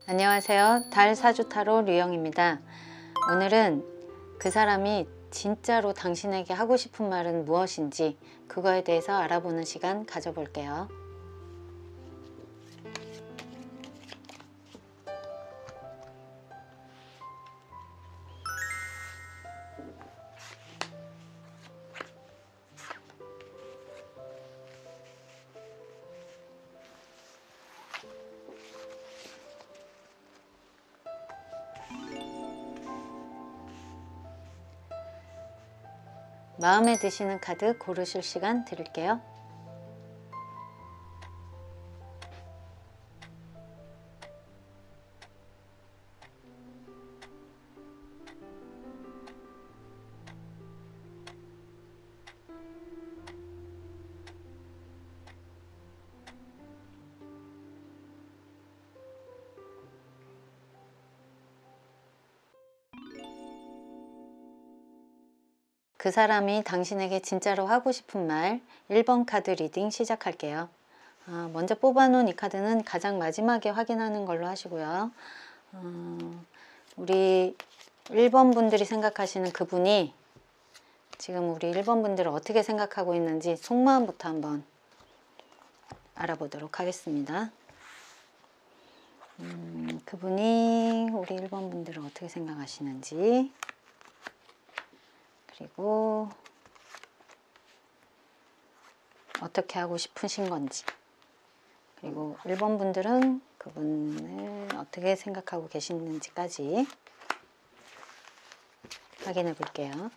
안녕하세요. 달 사주 타로 류영입니다. 오늘은 그 사람이 진짜로 당신에게 하고 싶은 말은 무엇인지 그거에 대해서 알아보는 시간 가져볼게요. 마음에 드시는 카드 고르실 시간 드릴게요. 그 사람이 당신에게 진짜로 하고 싶은 말 1번 카드 리딩 시작할게요. 먼저 뽑아놓은 이 카드는 가장 마지막에 확인하는 걸로 하시고요. 우리 1번 분들이 생각하시는 그분이 지금 우리 1번 분들을 어떻게 생각하고 있는지 속마음부터 한번 알아보도록 하겠습니다. 그분이 우리 1번 분들을 어떻게 생각하시는지, 그리고 어떻게 하고 싶으신 건지, 그리고 1번 분들은 그분을 어떻게 생각하고 계시는지까지 확인해 볼게요.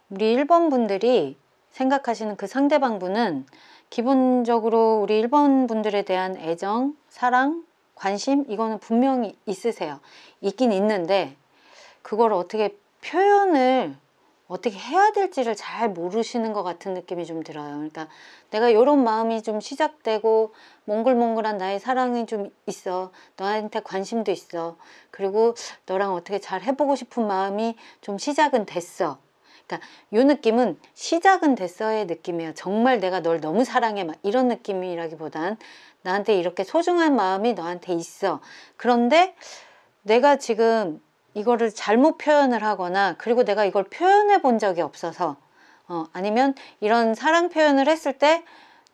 우리 1번 분들이 생각하시는 그 상대방 분은 기본적으로 우리 1번 분들에 대한 애정, 사랑, 관심 이거는 분명히 있으세요. 있긴 있는데 그걸 어떻게 표현을 어떻게 해야 될지를 잘 모르시는 것 같은 느낌이 좀 들어요. 그러니까 내가 이런 마음이 좀 시작되고 몽글몽글한 나의 사랑이 좀 있어. 너한테 관심도 있어. 그리고 너랑 어떻게 잘 해보고 싶은 마음이 좀 시작은 됐어. 그러니까 이 느낌은 시작은 됐어의 느낌이에요. 정말 내가 널 너무 사랑해 막 이런 느낌이라기보단 나한테 이렇게 소중한 마음이 너한테 있어. 그런데 내가 지금 이거를 잘못 표현을 하거나 그리고 내가 이걸 표현해 본 적이 없어서 아니면 이런 사랑 표현을 했을 때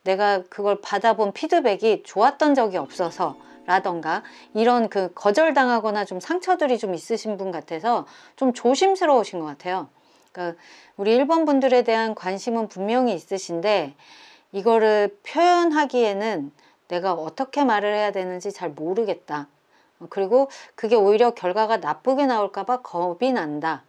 내가 그걸 받아본 피드백이 좋았던 적이 없어서 라던가 이런 그 거절당하거나 좀 상처들이 좀 있으신 분 같아서 좀 조심스러우신 것 같아요. 그러니까 우리 1번 분들에 대한 관심은 분명히 있으신데 이거를 표현하기에는 내가 어떻게 말을 해야 되는지 잘 모르겠다. 그리고 그게 오히려 결과가 나쁘게 나올까 봐 겁이 난다.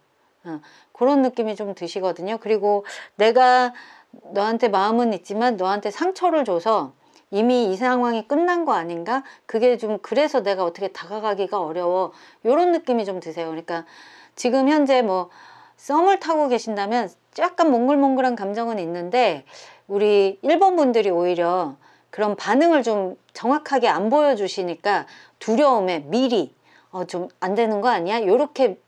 그런 느낌이 좀 드시거든요. 그리고 내가 너한테 마음은 있지만 너한테 상처를 줘서 이미 이 상황이 끝난 거 아닌가? 그게 좀 그래서 내가 어떻게 다가가기가 어려워. 이런 느낌이 좀 드세요. 그러니까 지금 현재 뭐 썸을 타고 계신다면 약간 몽글몽글한 감정은 있는데 우리 1번 분들이 오히려 그런 반응을 좀 정확하게 안 보여주시니까 두려움에 미리 좀 안 되는 거 아니야? 요렇게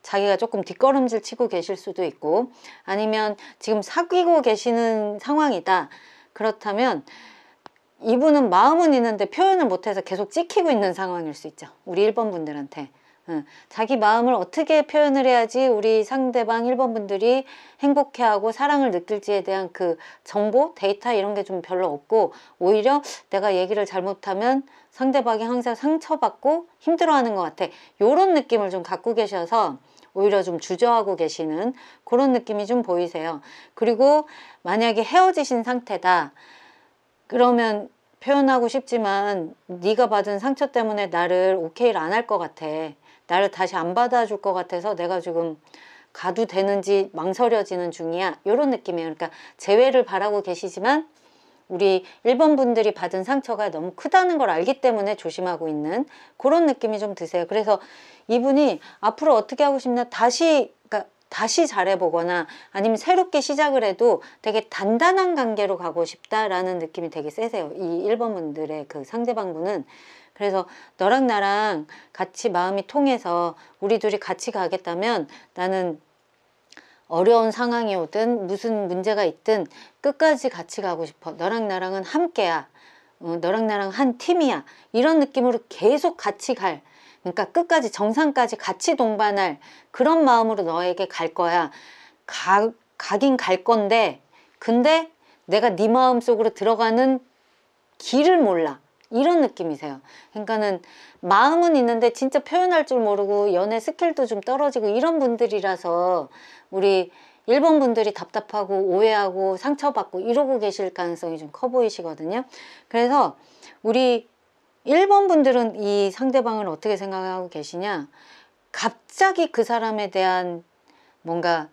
자기가 조금 뒷걸음질 치고 계실 수도 있고 아니면 지금 사귀고 계시는 상황이다. 그렇다면 이분은 마음은 있는데 표현을 못해서 계속 찍히고 있는 상황일 수 있죠. 우리 1번 분들한테. 자기 마음을 어떻게 표현을 해야지 우리 상대방 1번 분들이 행복해하고 사랑을 느낄지에 대한 그 정보, 데이터 이런 게 좀 별로 없고 오히려 내가 얘기를 잘못하면 상대방이 항상 상처받고 힘들어하는 것 같아. 이런 느낌을 좀 갖고 계셔서 오히려 좀 주저하고 계시는 그런 느낌이 좀 보이세요. 그리고 만약에 헤어지신 상태다. 그러면 표현하고 싶지만 네가 받은 상처 때문에 나를 오케이를 안 할 것 같아. 나를 다시 안 받아줄 것 같아서 내가 지금 가도 되는지 망설여지는 중이야. 이런 느낌이에요. 그러니까 재회를 바라고 계시지만 우리 1번 분들이 받은 상처가 너무 크다는 걸 알기 때문에 조심하고 있는 그런 느낌이 좀 드세요. 그래서 이분이 앞으로 어떻게 하고 싶나 그러니까 다시 잘해보거나 아니면 새롭게 시작을 해도 되게 단단한 관계로 가고 싶다라는 느낌이 되게 세세요. 이 1번 분들의 그 상대방분은. 그래서 너랑 나랑 같이 마음이 통해서 우리 둘이 같이 가겠다면 나는 어려운 상황이 오든 무슨 문제가 있든 끝까지 같이 가고 싶어. 너랑 나랑은 함께야. 너랑 나랑 한 팀이야. 이런 느낌으로 계속 같이 갈, 그러니까 끝까지 정상까지 같이 동반할 그런 마음으로 너에게 갈 거야. 가긴 갈 건데 근데 내가 네 마음속으로 들어가는 길을 몰라. 이런 느낌이세요. 그러니까는 마음은 있는데 진짜 표현할 줄 모르고 연애 스킬도 좀 떨어지고 이런 분들이라서 우리 1번 분들이 답답하고 오해하고 상처받고 이러고 계실 가능성이 좀 커 보이시거든요. 그래서 우리 1번 분들은 이 상대방을 어떻게 생각하고 계시냐, 갑자기 그 사람에 대한 뭔가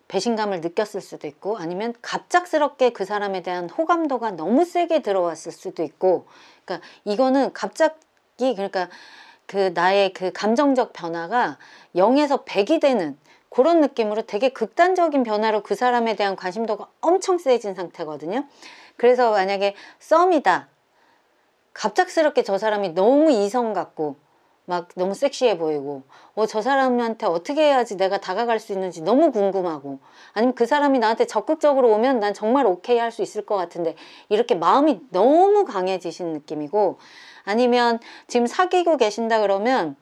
배신감을 느꼈을 수도 있고 아니면 갑작스럽게 그 사람에 대한 호감도가 너무 세게 들어왔을 수도 있고, 그러니까 이거는 갑자기, 그러니까 그 나의 그 감정적 변화가 0에서 100이 되는 그런 느낌으로 되게 극단적인 변화로 그 사람에 대한 관심도가 엄청 세진 상태거든요. 그래서 만약에 썸이다, 갑작스럽게 저 사람이 너무 이성 같고 막 너무 섹시해 보이고 저 사람한테 어떻게 해야지 내가 다가갈 수 있는지 너무 궁금하고, 아니면 그 사람이 나한테 적극적으로 오면 난 정말 오케이 할 수 있을 것 같은데 이렇게 마음이 너무 강해지신 느낌이고, 아니면 지금 사귀고 계신다 그러면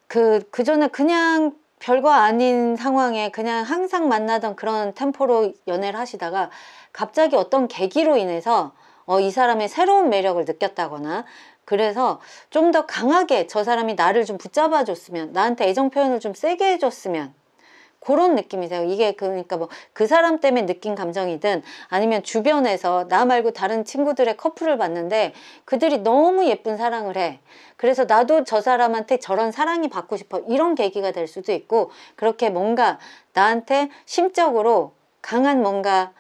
그 전에 그냥 별거 아닌 상황에 그냥 항상 만나던 그런 템포로 연애를 하시다가 갑자기 어떤 계기로 인해서 이 사람의 새로운 매력을 느꼈다거나, 그래서 좀 더 강하게 저 사람이 나를 좀 붙잡아 줬으면, 나한테 애정 표현을 좀 세게 해줬으면, 그런 느낌이세요. 이게 그러니까 뭐 그 사람 때문에 느낀 감정이든 아니면 주변에서 나 말고 다른 친구들의 커플을 봤는데 그들이 너무 예쁜 사랑을 해. 그래서 나도 저 사람한테 저런 사랑이 받고 싶어. 이런 계기가 될 수도 있고, 그렇게 뭔가 나한테 심적으로 강한 뭔가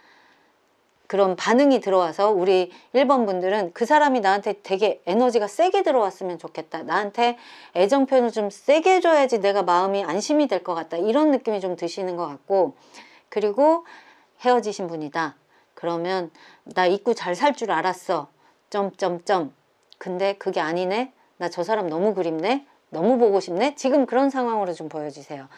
그런 반응이 들어와서 우리 1번 분들은 그 사람이 나한테 되게 에너지가 세게 들어왔으면 좋겠다. 나한테 애정 표현을 좀 세게 해줘야지 내가 마음이 안심이 될 것 같다. 이런 느낌이 좀 드시는 것 같고, 그리고 헤어지신 분이다. 그러면 나 잊고 잘 살 줄 알았어. 점점점. 근데 그게 아니네. 나 저 사람 너무 그립네. 너무 보고 싶네. 지금 그런 상황으로 좀 보여지세요.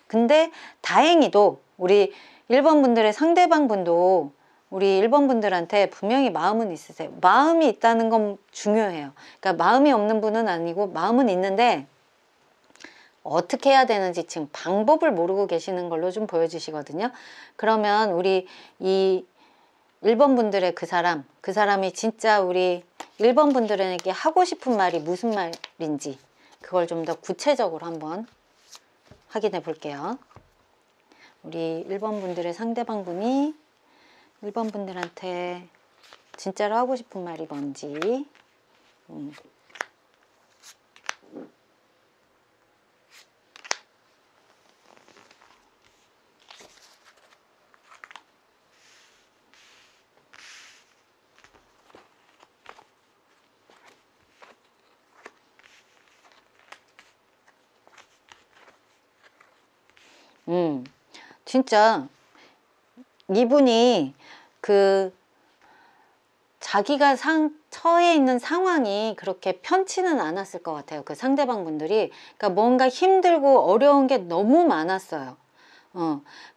근데 다행히도 우리 1번 분들의 상대방 분도 우리 1번 분들한테 분명히 마음은 있으세요. 마음이 있다는 건 중요해요. 그러니까 마음이 없는 분은 아니고 마음은 있는데 어떻게 해야 되는지 지금 방법을 모르고 계시는 걸로 좀 보여지시거든요. 그러면 우리 이 1번 분들의 그 사람이 진짜 우리 1번 분들에게 하고 싶은 말이 무슨 말인지 그걸 좀 더 구체적으로 한번 확인해 볼게요. 우리 1번 분들의 상대방 분이 1번 분들한테 진짜로 하고 싶은 말이 뭔지. 진짜 이분이 그 자기가 처해 있는 상황이 그렇게 편치는 않았을 것 같아요. 그 상대방 분들이. 그러니까 뭔가 힘들고 어려운 게 너무 많았어요.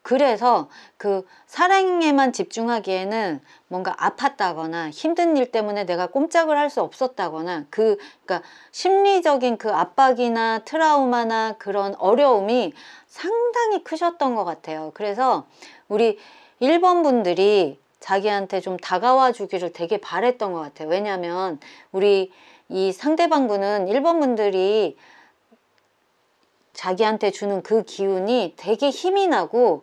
그래서 그 사랑에만 집중하기에는 뭔가 아팠다거나 힘든 일 때문에 내가 꼼짝을 할 수 없었다거나 그러니까 심리적인 그 압박이나 트라우마나 그런 어려움이 상당히 크셨던 것 같아요. 그래서 우리 1번 분들이 자기한테 좀 다가와 주기를 되게 바랬던 것 같아요. 왜냐하면 우리 이 상대방 분은 1번 분들이 자기한테 주는 그 기운이 되게 힘이 나고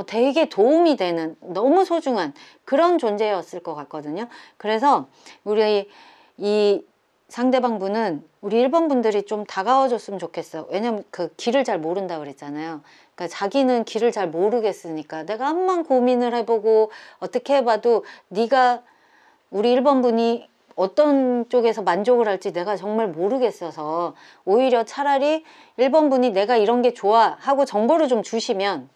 되게 도움이 되는 너무 소중한 그런 존재였을 것 같거든요. 그래서 우리 이 상대방 분은 우리 1번 분들이 좀 다가와 줬으면 좋겠어. 왜냐면 그 길을 잘 모른다 그랬잖아요. 그러니까 자기는 길을 잘 모르겠으니까 내가 암만 고민을 해보고 어떻게 해봐도 네가 우리 1번 분이 어떤 쪽에서 만족을 할지 내가 정말 모르겠어서 오히려 차라리 1번 분이 내가 이런 게 좋아 하고 정보를 좀 주시면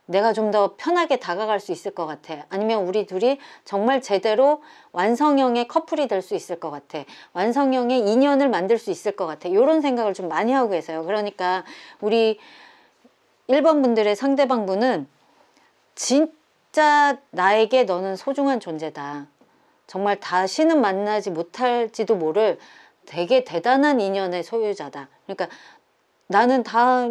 내가 좀 더 편하게 다가갈 수 있을 것 같아. 아니면 우리 둘이 정말 제대로 완성형의 커플이 될 수 있을 것 같아. 완성형의 인연을 만들 수 있을 것 같아. 이런 생각을 좀 많이 하고 계세요. 그러니까 우리 1번 분들의 상대방 분은 진짜 나에게 너는 소중한 존재다. 정말 다시는 만나지 못할지도 모를 되게 대단한 인연의 소유자다. 그러니까 나는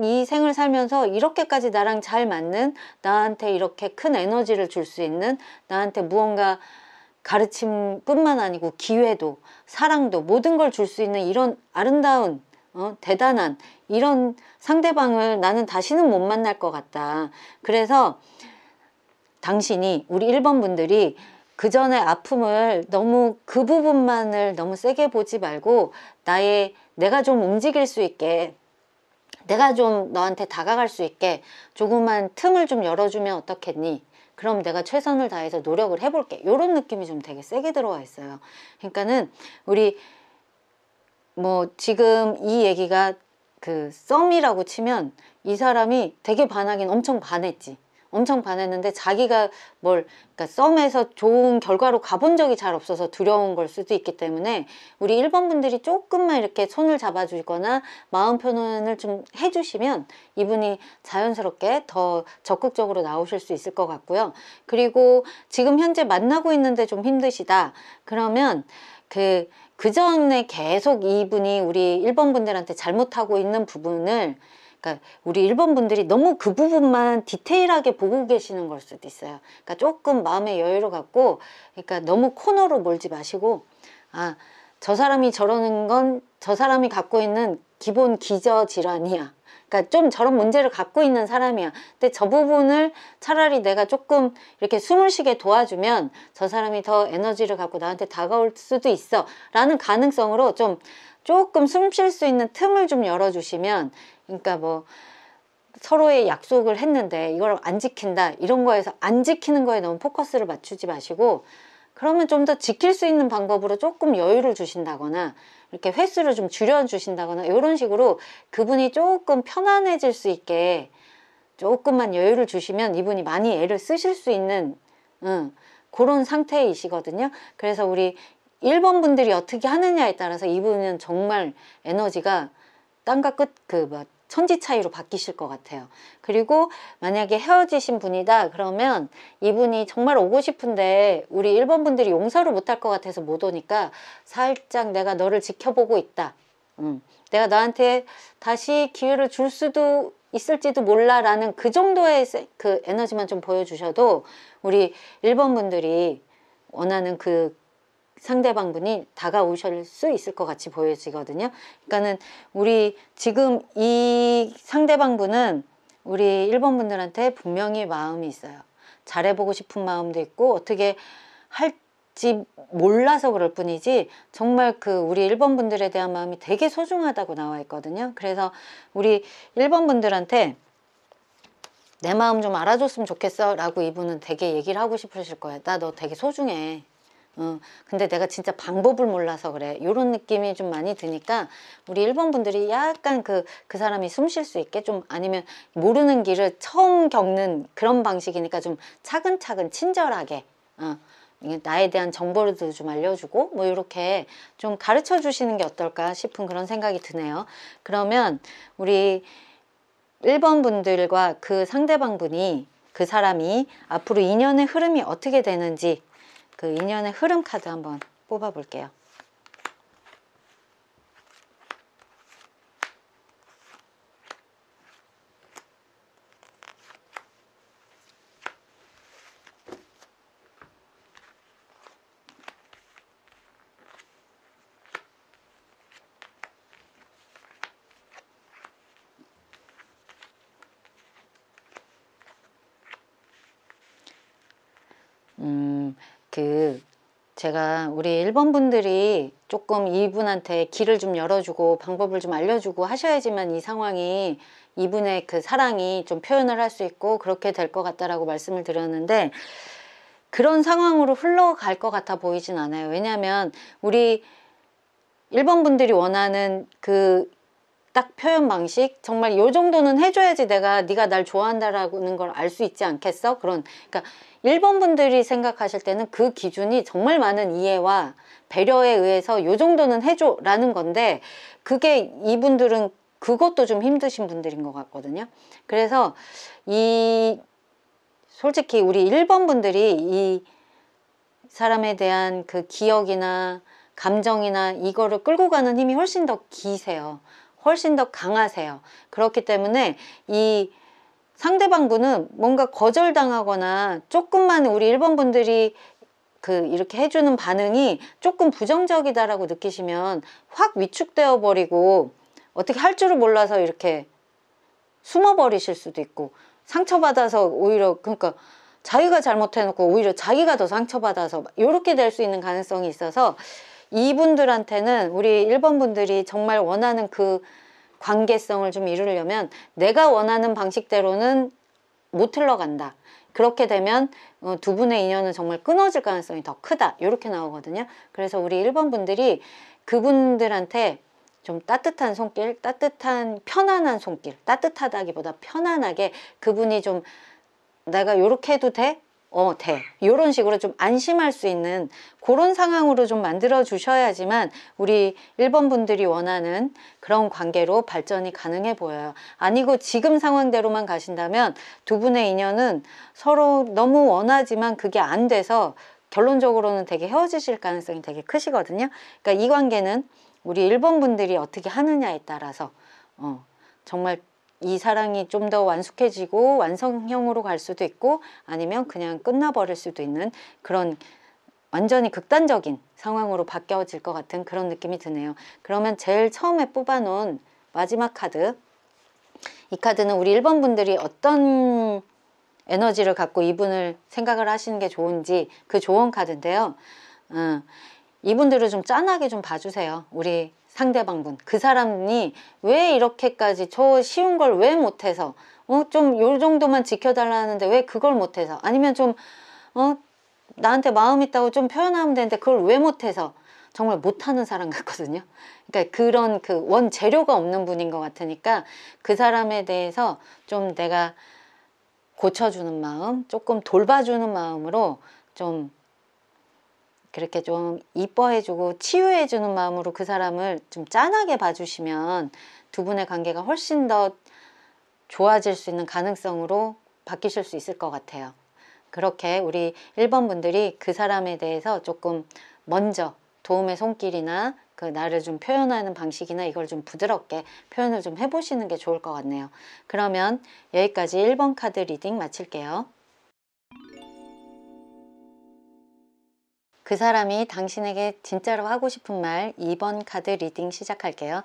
이 생을 살면서 이렇게까지 나랑 잘 맞는, 나한테 이렇게 큰 에너지를 줄 수 있는, 나한테 무언가 가르침뿐만 아니고 기회도 사랑도 모든 걸 줄 수 있는 이런 아름다운 대단한 이런 상대방을 나는 다시는 못 만날 것 같다. 그래서 당신이 우리 1번 분들이 그 전에 아픔을 너무 그 부분만을 너무 세게 보지 말고 내가 좀 움직일 수 있게, 내가 좀 너한테 다가갈 수 있게 조그만 틈을 좀 열어주면 어떻겠니? 그럼 내가 최선을 다해서 노력을 해볼게. 이런 느낌이 좀 되게 세게 들어와 있어요. 그러니까는 우리 뭐 지금 이 얘기가 그 썸이라고 치면 이 사람이 되게 반하긴 엄청 반했지. 엄청 반했는데 자기가 그러니까 썸에서 좋은 결과로 가본 적이 잘 없어서 두려운 걸 수도 있기 때문에 우리 1번 분들이 조금만 이렇게 손을 잡아주거나 마음 표현을 좀 해주시면 이분이 자연스럽게 더 적극적으로 나오실 수 있을 것 같고요. 그리고 지금 현재 만나고 있는데 좀 힘드시다. 그러면 그 전에 계속 이분이 우리 1번 분들한테 잘못하고 있는 부분을, 그러니까 우리 1번 분들이 너무 그 부분만 디테일하게 보고 계시는 걸 수도 있어요. 그러니까 조금 마음의 여유를 갖고, 그러니까 너무 코너로 몰지 마시고, 저 사람이 저러는 건 저 사람이 갖고 있는 기본 기저 질환이야. 그러니까 좀 저런 문제를 갖고 있는 사람이야. 근데 저 부분을 차라리 내가 조금 이렇게 숨을 쉬게 도와주면 저 사람이 더 에너지를 갖고 나한테 다가올 수도 있어 라는 가능성으로 조금 숨 쉴 수 있는 틈을 좀 열어주시면, 그러니까 뭐 서로의 약속을 했는데 이걸 안 지킨다 이런 거에서 안 지키는 거에 너무 포커스를 맞추지 마시고, 그러면 좀 더 지킬 수 있는 방법으로 조금 여유를 주신다거나 이렇게 횟수를 좀 줄여주신다거나 이런 식으로 그분이 조금 편안해질 수 있게 조금만 여유를 주시면 이분이 많이 애를 쓰실 수 있는 그런 상태이시거든요. 그래서 우리 1번 분들이 어떻게 하느냐에 따라서 이분은 정말 에너지가 땅과 끝 천지 차이로 바뀌실 것 같아요. 그리고 만약에 헤어지신 분이다 그러면 이분이 정말 오고 싶은데 우리 1번 분들이 용서를 못할 것 같아서 못 오니까 살짝 내가 너를 지켜보고 있다. 내가 너한테 다시 기회를 줄 수도 있을지도 몰라 라는 그 정도의 그 에너지만 좀 보여주셔도 우리 1번 분들이 원하는 그 상대방 분이 다가오실 수 있을 것 같이 보여지거든요. 그러니까는 우리 지금 이 상대방 분은 우리 1번 분들한테 분명히 마음이 있어요. 잘해보고 싶은 마음도 있고 어떻게 할지 몰라서 그럴 뿐이지 정말 우리 1번 분들에 대한 마음이 되게 소중하다고 나와 있거든요. 그래서 우리 1번 분들한테 내 마음 좀 알아줬으면 좋겠어 라고 이분은 되게 얘기를 하고 싶으실 거예요. 나 너 되게 소중해. 근데 내가 진짜 방법을 몰라서 그래. 이런 느낌이 좀 많이 드니까 우리 1번 분들이 약간 그 사람이 숨 쉴 수 있게 좀, 아니면 모르는 길을 처음 겪는 그런 방식이니까 좀 차근차근 친절하게 나에 대한 정보를 좀 알려주고 뭐 이렇게 좀 가르쳐 주시는 게 어떨까 싶은 그런 생각이 드네요. 그러면 우리 1번 분들과 그 상대방 분이, 그 사람이 앞으로 인연의 흐름이 어떻게 되는지 그 인연의 흐름 카드 한번 뽑아 볼게요. 제가 우리 1번 분들이 조금 이분한테 길을 좀 열어주고 방법을 좀 알려주고 하셔야지만 이 상황이, 이분의 그 사랑이 좀 표현을 할 수 있고 그렇게 될 것 같다라고 말씀을 드렸는데, 그런 상황으로 흘러갈 것 같아 보이진 않아요. 왜냐하면 우리 1번 분들이 원하는 그 딱 표현 방식, 정말 요 정도는 해줘야지 네가 날 좋아한다라는 걸 알 수 있지 않겠어? 그러니까 1번 분들이 생각하실 때는 그 기준이 정말 많은 이해와 배려에 의해서 요 정도는 해줘 라는 건데, 그게 이분들은 그것도 좀 힘드신 분들인 것 같거든요. 그래서 솔직히 우리 1번 분들이 이 사람에 대한 그 기억이나 감정이나 이거를 끌고 가는 힘이 훨씬 더 기세요. 훨씬 더 강하세요. 그렇기 때문에 이 상대방분은 뭔가 거절당하거나 조금만 우리 1번 분들이 이렇게 해주는 반응이 조금 부정적이다라고 느끼시면 확 위축되어 버리고 어떻게 할 줄을 몰라서 이렇게 숨어버리실 수도 있고, 상처받아서 오히려, 그러니까 자기가 잘못해놓고 오히려 자기가 더 상처받아서 이렇게 될 수 있는 가능성이 있어서, 이분들한테는 우리 1번 분들이 정말 원하는 그 관계성을 좀 이루려면 내가 원하는 방식대로는 못 흘러간다. 그렇게 되면 두 분의 인연은 정말 끊어질 가능성이 더 크다. 이렇게 나오거든요. 그래서 우리 1번 분들이 그분들한테 좀 따뜻한 손길, 편안한 손길, 따뜻하다기보다 편안하게, 그분이 좀 내가 이렇게 해도 돼? 돼. 이런 식으로 좀 안심할 수 있는 그런 상황으로 좀 만들어 주셔야지만 우리 1번 분들이 원하는 그런 관계로 발전이 가능해 보여요. 아니고 지금 상황대로만 가신다면 두 분의 인연은 서로 너무 원하지만 그게 안 돼서 결론적으로는 되게 헤어지실 가능성이 되게 크시거든요. 그러니까 이 관계는 우리 1번 분들이 어떻게 하느냐에 따라서 정말 이 사랑이 좀 더 완숙해지고 완성형으로 갈 수도 있고, 아니면 그냥 끝나버릴 수도 있는 그런 완전히 극단적인 상황으로 바뀌어질 것 같은 그런 느낌이 드네요. 그러면 제일 처음에 뽑아놓은 마지막 카드, 이 카드는 우리 1번 분들이 어떤 에너지를 갖고 이분을 생각을 하시는 게 좋은지 그 조언 카드인데요. 이분들을 좀 짠하게 좀 봐주세요. 우리 상대방분, 그 사람이 왜 이렇게까지 저 쉬운 걸 왜 못해서 좀 요 정도만 지켜달라는데 왜 그걸 못해서, 아니면 좀 나한테 마음 있다고 좀 표현하면 되는데 그걸 왜 못해서, 정말 못하는 사람 같거든요. 그러니까 그런 그 원재료가 없는 분인 것 같으니까 그 사람에 대해서 좀 내가 고쳐주는 마음, 조금 돌봐주는 마음으로 좀 그렇게 좀 이뻐해주고 치유해주는 마음으로 그 사람을 좀 짠하게 봐주시면 두 분의 관계가 훨씬 더 좋아질 수 있는 가능성으로 바뀌실 수 있을 것 같아요. 그렇게 우리 1번 분들이 그 사람에 대해서 조금 먼저 도움의 손길이나 그 나를 좀 표현하는 방식이나 이걸 좀 부드럽게 표현을 좀 해보시는 게 좋을 것 같네요. 그러면 여기까지 1번 카드 리딩 마칠게요. 그 사람이 당신에게 진짜로 하고 싶은 말 2번 카드 리딩 시작할게요.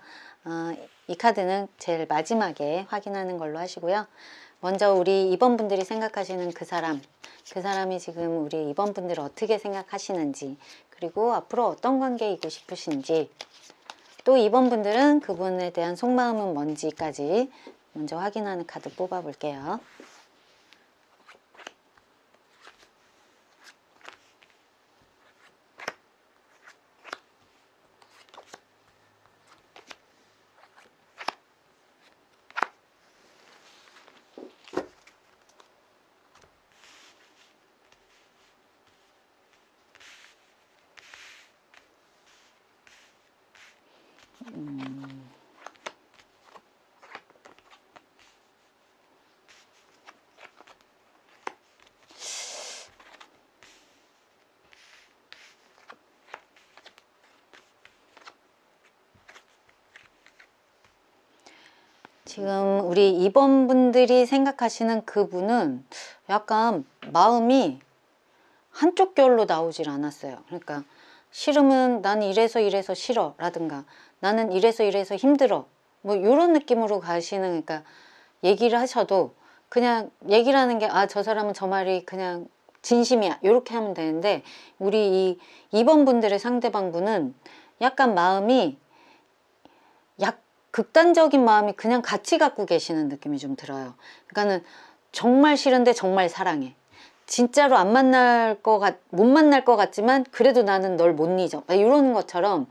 이 카드는 제일 마지막에 확인하는 걸로 하시고요. 먼저 우리 2번 분들이 생각하시는 그 사람이 지금 우리 2번 분들을 어떻게 생각하시는지, 그리고 앞으로 어떤 관계이고 싶으신지, 또 2번 분들은 그분에 대한 속마음은 뭔지까지 먼저 확인하는 카드 뽑아 볼게요. 지금 우리 2번 분들이 생각하시는 그분은 약간 마음이 한쪽 결로 나오질 않았어요. 그러니까 싫으면 나는 이래서 싫어 라든가 나는 이래서 힘들어 뭐 이런 느낌으로 가시는, 그러니까 얘기를 하셔도 그냥 얘기를 하는 게 저 사람은 저 말이 그냥 진심이야 이렇게 하면 되는데, 우리 이 2번 분들의 상대방분은 약간 마음이 극단적인 마음이 그냥 같이 갖고 계시는 느낌이 좀 들어요. 그러니까는 정말 싫은데 정말 사랑해. 진짜로 안 만날 못 만날 것 같지만 그래도 나는 널 못 잊어. 이런 것처럼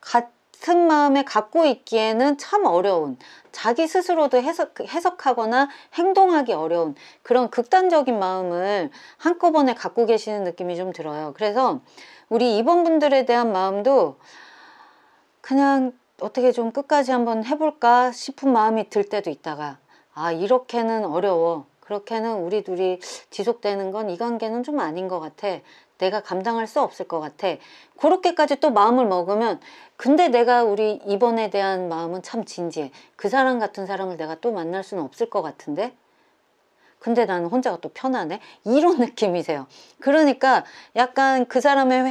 같은 마음에 갖고 있기에는 참 어려운, 자기 스스로도 해석하거나 행동하기 어려운 그런 극단적인 마음을 한꺼번에 갖고 계시는 느낌이 좀 들어요. 그래서 우리 2번 분들에 대한 마음도 그냥 어떻게 좀 끝까지 한번 해볼까 싶은 마음이 들 때도 있다가, 아, 이렇게는 어려워. 그렇게는 우리 둘이 지속되는 건 이 관계는 좀 아닌 것 같아. 내가 감당할 수 없을 것 같아. 그렇게까지 또 마음을 먹으면, 근데 내가 우리 2번에 대한 마음은 참 진지해. 그 사람 같은 사람을 내가 또 만날 수는 없을 것 같은데? 근데 나는 혼자가 또 편하네? 이런 느낌이세요. 그러니까 약간 그 사람의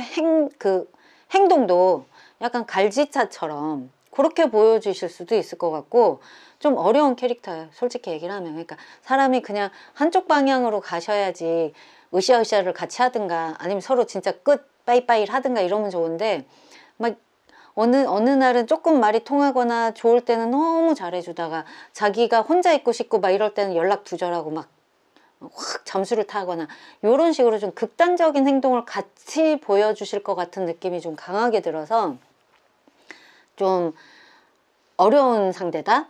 행동도 약간 갈지차처럼 그렇게 보여주실 수도 있을 것 같고, 좀 어려운 캐릭터예요. 솔직히 얘기를 하면. 그러니까 사람이 그냥 한쪽 방향으로 가셔야지 으쌰으쌰를 같이 하든가, 아니면 서로 진짜 끝 빠이빠이를 하든가 이러면 좋은데, 막 어느 날은 조금 말이 통하거나 좋을 때는 너무 잘해주다가 자기가 혼자 있고 싶고 막 이럴 때는 연락 두절하고 막 확 잠수를 타거나, 이런 식으로 좀 극단적인 행동을 같이 보여주실 것 같은 느낌이 좀 강하게 들어서 좀 어려운 상대다.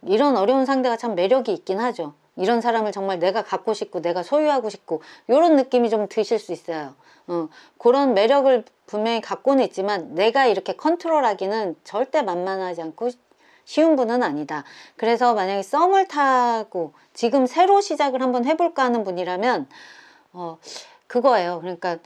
이런 어려운 상대가 참 매력이 있긴 하죠. 이런 사람을 정말 내가 갖고 싶고 내가 소유하고 싶고 이런 느낌이 좀 드실 수 있어요. 그런 매력을 분명히 갖고는 있지만 내가 이렇게 컨트롤하기는 절대 만만하지 않고 쉬운 분은 아니다. 그래서 만약에 썸을 타고 지금 새로 시작을 한번 해볼까 하는 분이라면 그거예요. 그러니까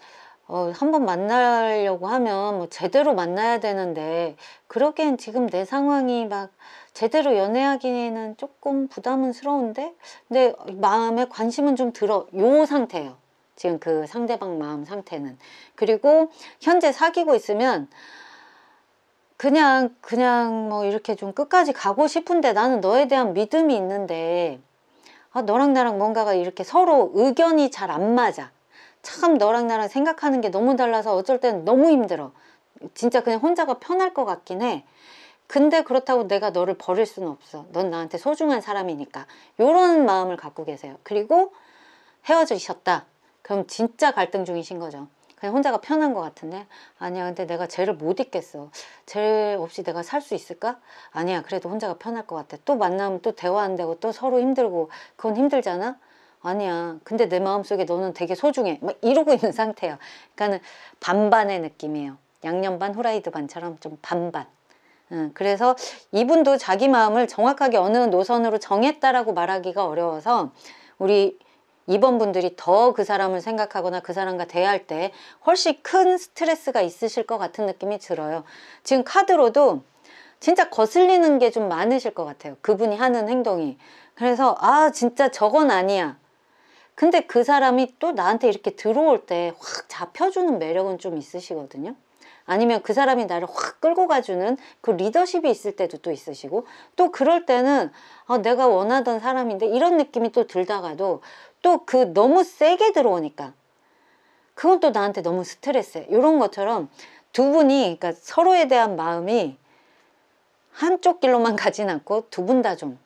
한번 만나려고 하면 뭐 제대로 만나야 되는데, 그러기엔 지금 내 상황이 막 제대로 연애하기에는 조금 부담스러운데, 근데 마음에 관심은 좀 들어. 요 상태예요. 지금 그 상대방 마음 상태는. 그리고 현재 사귀고 있으면 그냥 뭐 이렇게 좀 끝까지 가고 싶은데, 나는 너에 대한 믿음이 있는데, 너랑 나랑 뭔가가 이렇게 서로 의견이 잘 안 맞아. 참 너랑 나랑 생각하는 게 너무 달라서 어쩔 때는 너무 힘들어. 진짜 그냥 혼자가 편할 것 같긴 해. 근데 그렇다고 내가 너를 버릴 수는 없어. 넌 나한테 소중한 사람이니까. 요런 마음을 갖고 계세요. 그리고 헤어지셨다. 그럼 진짜 갈등 중이신 거죠. 그냥 혼자가 편한 것 같은데, 아니야, 근데 내가 쟤를 못 있겠어. 쟤 없이 내가 살 수 있을까? 아니야, 그래도 혼자가 편할 것 같아. 또 만나면 또 대화 안 되고 또 서로 힘들고, 그건 힘들잖아. 아니야, 근데 내 마음속에 너는 되게 소중해. 막 이러고 있는 상태예요. 그러니까는 반반의 느낌이에요. 양념 반 후라이드 반처럼 좀 반반. 그래서 이분도 자기 마음을 정확하게 어느 노선으로 정했다라고 말하기가 어려워서, 우리 2번 분들이 더 그 사람을 생각하거나 그 사람과 대화할 때 훨씬 큰 스트레스가 있으실 것 같은 느낌이 들어요. 지금 카드로도 진짜 거슬리는 게 좀 많으실 것 같아요. 그분이 하는 행동이. 그래서 진짜 저건 아니야. 근데 그 사람이 또 나한테 이렇게 들어올 때 확 잡혀주는 매력은 좀 있으시거든요. 아니면 그 사람이 나를 확 끌고 가주는 그 리더십이 있을 때도 또 있으시고, 또 그럴 때는 내가 원하던 사람인데 이런 느낌이 또 들다가도 또 그 너무 세게 들어오니까 그건 또 나한테 너무 스트레스해. 이런 것처럼 두 분이, 그러니까 서로에 대한 마음이 한쪽 길로만 가진 않고 두 분 다 좀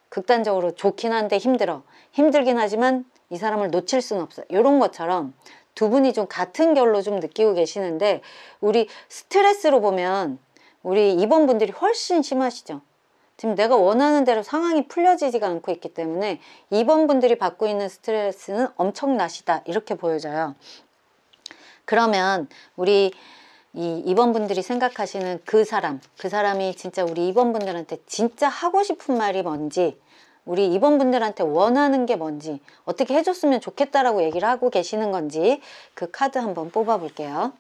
극단적으로 좋긴 한데 힘들긴 하지만 이 사람을 놓칠 수는 없어. 이런 것처럼 두 분이 좀 같은 결로 좀 느끼고 계시는데, 우리 스트레스로 보면 우리 2번 분들이 훨씬 심하시죠. 지금 내가 원하는 대로 상황이 풀려지지가 않고 있기 때문에 2번 분들이 받고 있는 스트레스는 엄청나시다, 이렇게 보여져요. 그러면 우리 이 2번 분들이 생각하시는 그 사람이 진짜 우리 2번 분들한테 진짜 하고 싶은 말이 뭔지, 우리 2번 분들한테 원하는 게 뭔지, 어떻게 해줬으면 좋겠다라고 얘기를 하고 계시는 건지, 그 카드 한번 뽑아 볼게요.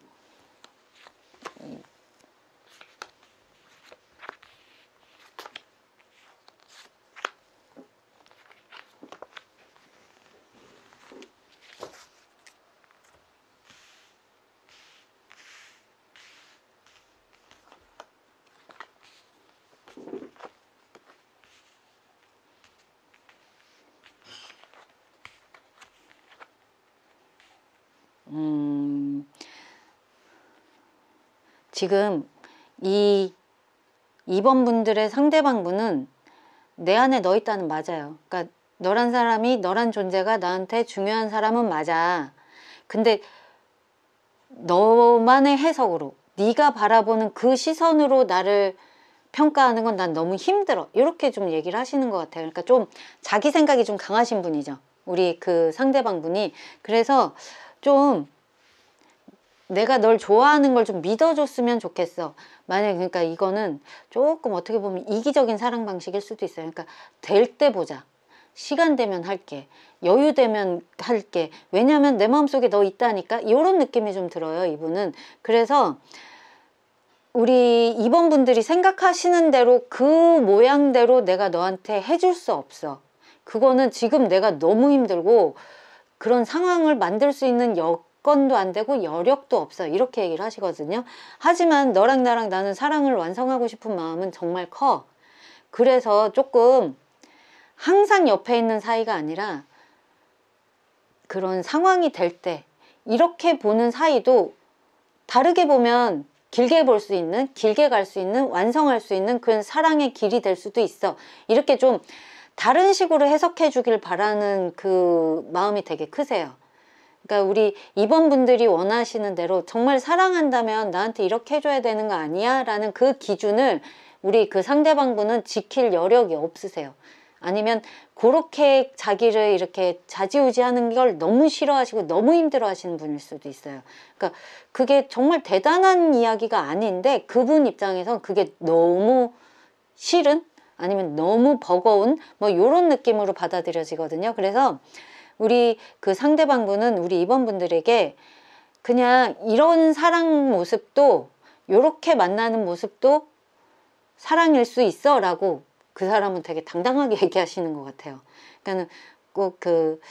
지금 이 2번 분들의 상대방 분은 내 안에 너 있다는 맞아요. 그러니까 너란 사람이, 너란 존재가 나한테 중요한 사람은 맞아. 근데 너만의 해석으로, 네가 바라보는 그 시선으로 나를 평가하는 건 난 너무 힘들어. 이렇게 좀 얘기를 하시는 것 같아요. 그러니까 좀 자기 생각이 좀 강하신 분이죠. 우리 그 상대방 분이. 그래서 좀 내가 널 좋아하는 걸 좀 믿어줬으면 좋겠어. 만약에 그러니까 이거는 조금 어떻게 보면 이기적인 사랑 방식일 수도 있어요. 그러니까 될 때 보자. 시간 되면 할게. 여유 되면 할게. 왜냐면 내 마음속에 너 있다니까. 이런 느낌이 좀 들어요, 이분은. 그래서 우리 2번 분들이 생각하시는 대로 그 모양대로 내가 너한테 해줄 수 없어. 그거는 지금 내가 너무 힘들고 그런 상황을 만들 수 있는 여건도 안 되고 여력도 없어. 이렇게 얘기를 하시거든요. 하지만 너랑 나랑 나는 사랑을 완성하고 싶은 마음은 정말 커. 그래서 조금 항상 옆에 있는 사이가 아니라 그런 상황이 될 때 이렇게 보는 사이도 다르게 보면 길게 볼 수 있는, 길게 갈 수 있는, 완성할 수 있는 그런 사랑의 길이 될 수도 있어. 이렇게 좀 다른 식으로 해석해 주길 바라는 그 마음이 되게 크세요. 그러니까 우리 2번 분들이 원하시는 대로 정말 사랑한다면 나한테 이렇게 해줘야 되는 거 아니야? 라는 그 기준을 우리 그 상대방 분은 지킬 여력이 없으세요. 아니면 그렇게 자기를 이렇게 좌지우지하는 걸 너무 싫어하시고 너무 힘들어 하시는 분일 수도 있어요. 그러니까 그게 정말 대단한 이야기가 아닌데 그분 입장에선 그게 너무 싫은 아니면 너무 버거운 뭐 이런 느낌으로 받아들여지거든요. 그래서 우리 그 상대방 분은 우리 2번 분들에게 그냥 이런 사랑 모습도 요렇게 만나는 모습도 사랑일 수 있어 라고 그 사람은 되게 당당하게 얘기하시는 것 같아요. 그러니까 꼭 그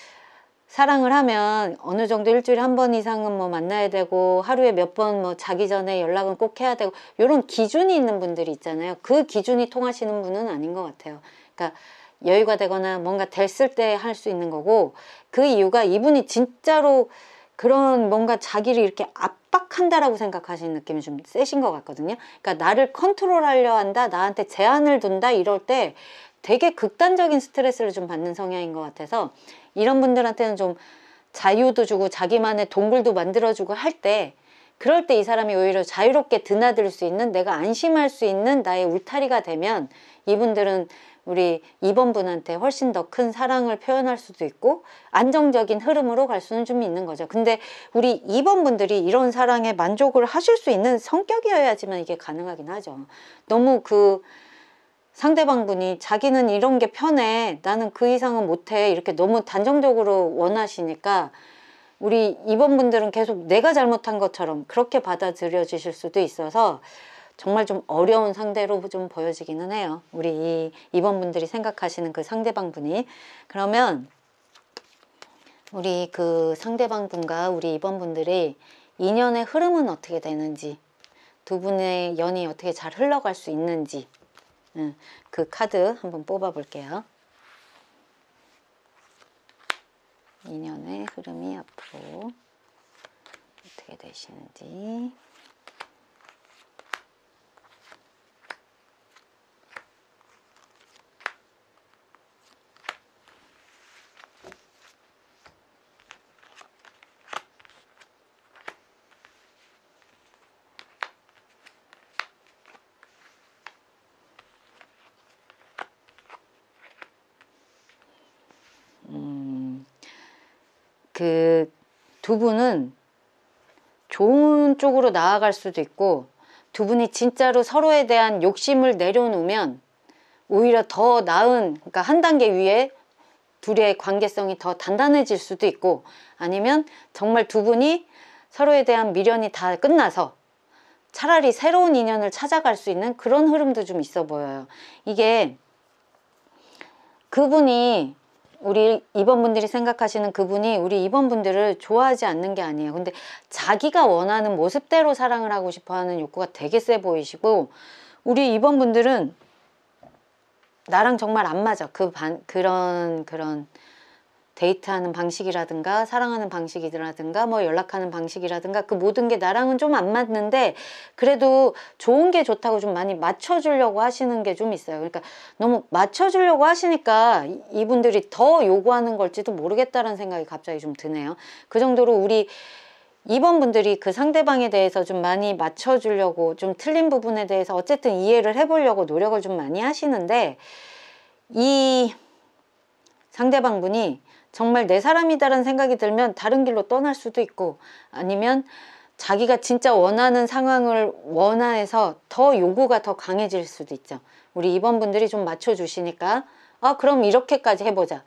사랑을 하면 어느 정도 일주일에 한 번 이상은 뭐 만나야 되고 하루에 몇 번 뭐 자기 전에 연락은 꼭 해야 되고 이런 기준이 있는 분들이 있잖아요. 그 기준이 통하시는 분은 아닌 것 같아요. 그러니까 여유가 되거나 뭔가 됐을 때 할 수 있는 거고 그 이유가 이분이 진짜로 그런 뭔가 자기를 이렇게 압박한다라고 생각하시는 느낌이 좀 세신 것 같거든요. 그러니까 나를 컨트롤하려 한다, 나한테 제한을 둔다 이럴 때 되게 극단적인 스트레스를 좀 받는 성향인 것 같아서 이런 분들한테는 좀 자유도 주고 자기만의 동굴도 만들어주고 할 때 그럴 때 이 사람이 오히려 자유롭게 드나들 수 있는 내가 안심할 수 있는 나의 울타리가 되면 이분들은 우리 2번 분한테 훨씬 더 큰 사랑을 표현할 수도 있고 안정적인 흐름으로 갈 수는 좀 있는 거죠. 근데 우리 2번 분들이 이런 사랑에 만족을 하실 수 있는 성격이어야지만 이게 가능하긴 하죠. 너무 그 상대방 분이 자기는 이런 게 편해 나는 그 이상은 못해 이렇게 너무 단정적으로 원하시니까 우리 2번 분들은 계속 내가 잘못한 것처럼 그렇게 받아들여지실 수도 있어서 정말 좀 어려운 상대로 좀 보여지기는 해요. 우리 2번 분들이 생각하시는 그 상대방 분이. 그러면 우리 그 상대방 분과 우리 2번 분들이 인연의 흐름은 어떻게 되는지 두 분의 연이 어떻게 잘 흘러갈 수 있는지 그 카드 한번 뽑아 볼게요. 인연의 흐름이 앞으로 어떻게 되시는지. 그 두 분은 좋은 쪽으로 나아갈 수도 있고 두 분이 진짜로 서로에 대한 욕심을 내려놓으면 오히려 더 나은 그러니까 한 단계 위에 둘의 관계성이 더 단단해질 수도 있고 아니면 정말 두 분이 서로에 대한 미련이 다 끝나서 차라리 새로운 인연을 찾아갈 수 있는 그런 흐름도 좀 있어 보여요. 이게 그분이 우리 2번 분들이 생각하시는 그분이 우리 2번 분들을 좋아하지 않는 게 아니에요. 근데 자기가 원하는 모습대로 사랑을 하고 싶어 하는 욕구가 되게 세 보이시고 우리 2번 분들은 나랑 정말 안 맞아. 그런 데이트하는 방식이라든가 사랑하는 방식이라든가 뭐 연락하는 방식이라든가 그 모든 게 나랑은 좀 안 맞는데 그래도 좋은 게 좋다고 좀 많이 맞춰주려고 하시는 게 좀 있어요. 그러니까 너무 맞춰주려고 하시니까 이분들이 더 요구하는 걸지도 모르겠다라는 생각이 갑자기 좀 드네요. 그 정도로 우리 2번 분들이 그 상대방에 대해서 좀 많이 맞춰주려고 좀 틀린 부분에 대해서 어쨌든 이해를 해보려고 노력을 좀 많이 하시는데 이 상대방 분이 정말 내 사람이다라는 생각이 들면 다른 길로 떠날 수도 있고 아니면 자기가 진짜 원하는 상황을 원해서 더 요구가 더 강해질 수도 있죠. 우리 2번 분들이 좀 맞춰주시니까 아 그럼 이렇게까지 해보자.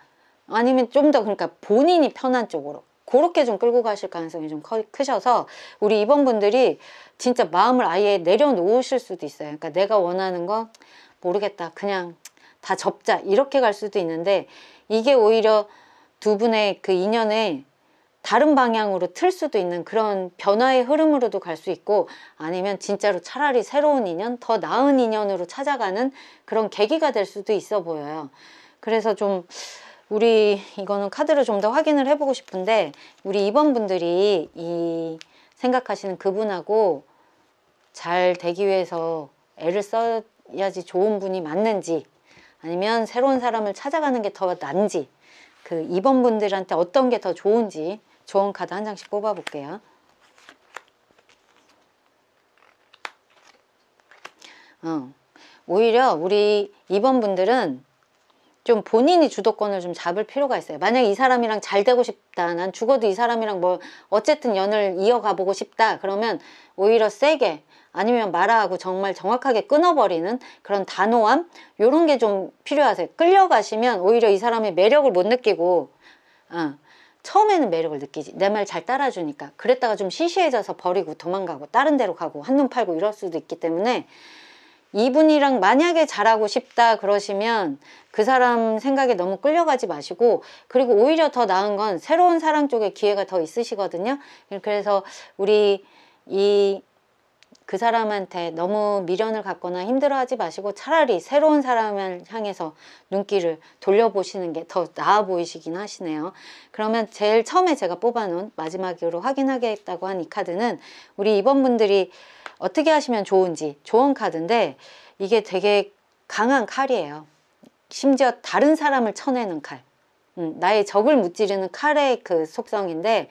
아니면 좀 더 그러니까 본인이 편한 쪽으로 그렇게 좀 끌고 가실 가능성이 좀 크셔서 우리 2번 분들이 진짜 마음을 아예 내려놓으실 수도 있어요. 그러니까 내가 원하는 거 모르겠다. 그냥 다 접자. 이렇게 갈 수도 있는데 이게 오히려 두 분의 그 인연에 다른 방향으로 틀 수도 있는 그런 변화의 흐름으로도 갈 수 있고 아니면 진짜로 차라리 새로운 인연, 더 나은 인연으로 찾아가는 그런 계기가 될 수도 있어 보여요. 그래서 좀 우리 이거는 카드를 좀 더 확인을 해보고 싶은데 우리 2번 분들이 이 생각하시는 그분하고 잘 되기 위해서 애를 써야지 좋은 분이 맞는지 아니면 새로운 사람을 찾아가는 게 더 난지 그 2번 분들한테 어떤 게 더 좋은지 조언 카드 한 장씩 뽑아 볼게요. 오히려 우리 2번 분들은 좀 본인이 주도권을 좀 잡을 필요가 있어요. 만약 이 사람이랑 잘 되고 싶다. 난 죽어도 이 사람이랑 뭐 어쨌든 연을 이어가 보고 싶다. 그러면 오히려 세게 아니면 말하고 정말 정확하게 끊어버리는 그런 단호함 요런 게 좀 필요하세요. 끌려가시면 오히려 이 사람의 매력을 못 느끼고 처음에는 매력을 느끼지. 내 말 잘 따라주니까. 그랬다가 좀 시시해져서 버리고 도망가고 다른 데로 가고 한눈 팔고 이럴 수도 있기 때문에 이분이랑 만약에 잘하고 싶다 그러시면 그 사람 생각에 너무 끌려가지 마시고 그리고 오히려 더 나은 건 새로운 사랑 쪽에 기회가 더 있으시거든요. 그래서 우리 그 사람한테 너무 미련을 갖거나 힘들어하지 마시고 차라리 새로운 사람을 향해서 눈길을 돌려보시는 게 더 나아 보이시긴 하시네요. 그러면 제일 처음에 제가 뽑아놓은 마지막으로 확인하겠다고 한 이 카드는 우리 2번 분들이 어떻게 하시면 좋은지 조언 카드인데 이게 되게 강한 칼이에요. 심지어 다른 사람을 쳐내는 칼. 나의 적을 무찌르는 칼의 그 속성인데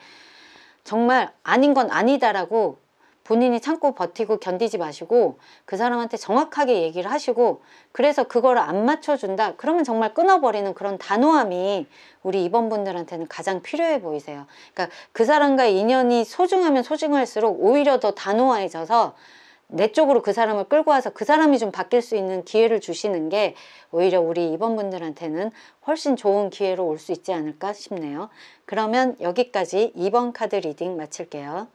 정말 아닌 건 아니다라고 본인이 참고 버티고 견디지 마시고 그 사람한테 정확하게 얘기를 하시고 그래서 그걸 안 맞춰준다 그러면 정말 끊어버리는 그런 단호함이 우리 2번 분들한테는 가장 필요해 보이세요. 그러니까 그 사람과의 인연이 소중하면 소중할수록 오히려 더 단호해져서 내 쪽으로 그 사람을 끌고 와서 그 사람이 좀 바뀔 수 있는 기회를 주시는 게 오히려 우리 2번 분들한테는 훨씬 좋은 기회로 올 수 있지 않을까 싶네요. 그러면 여기까지 2번 카드 리딩 마칠게요.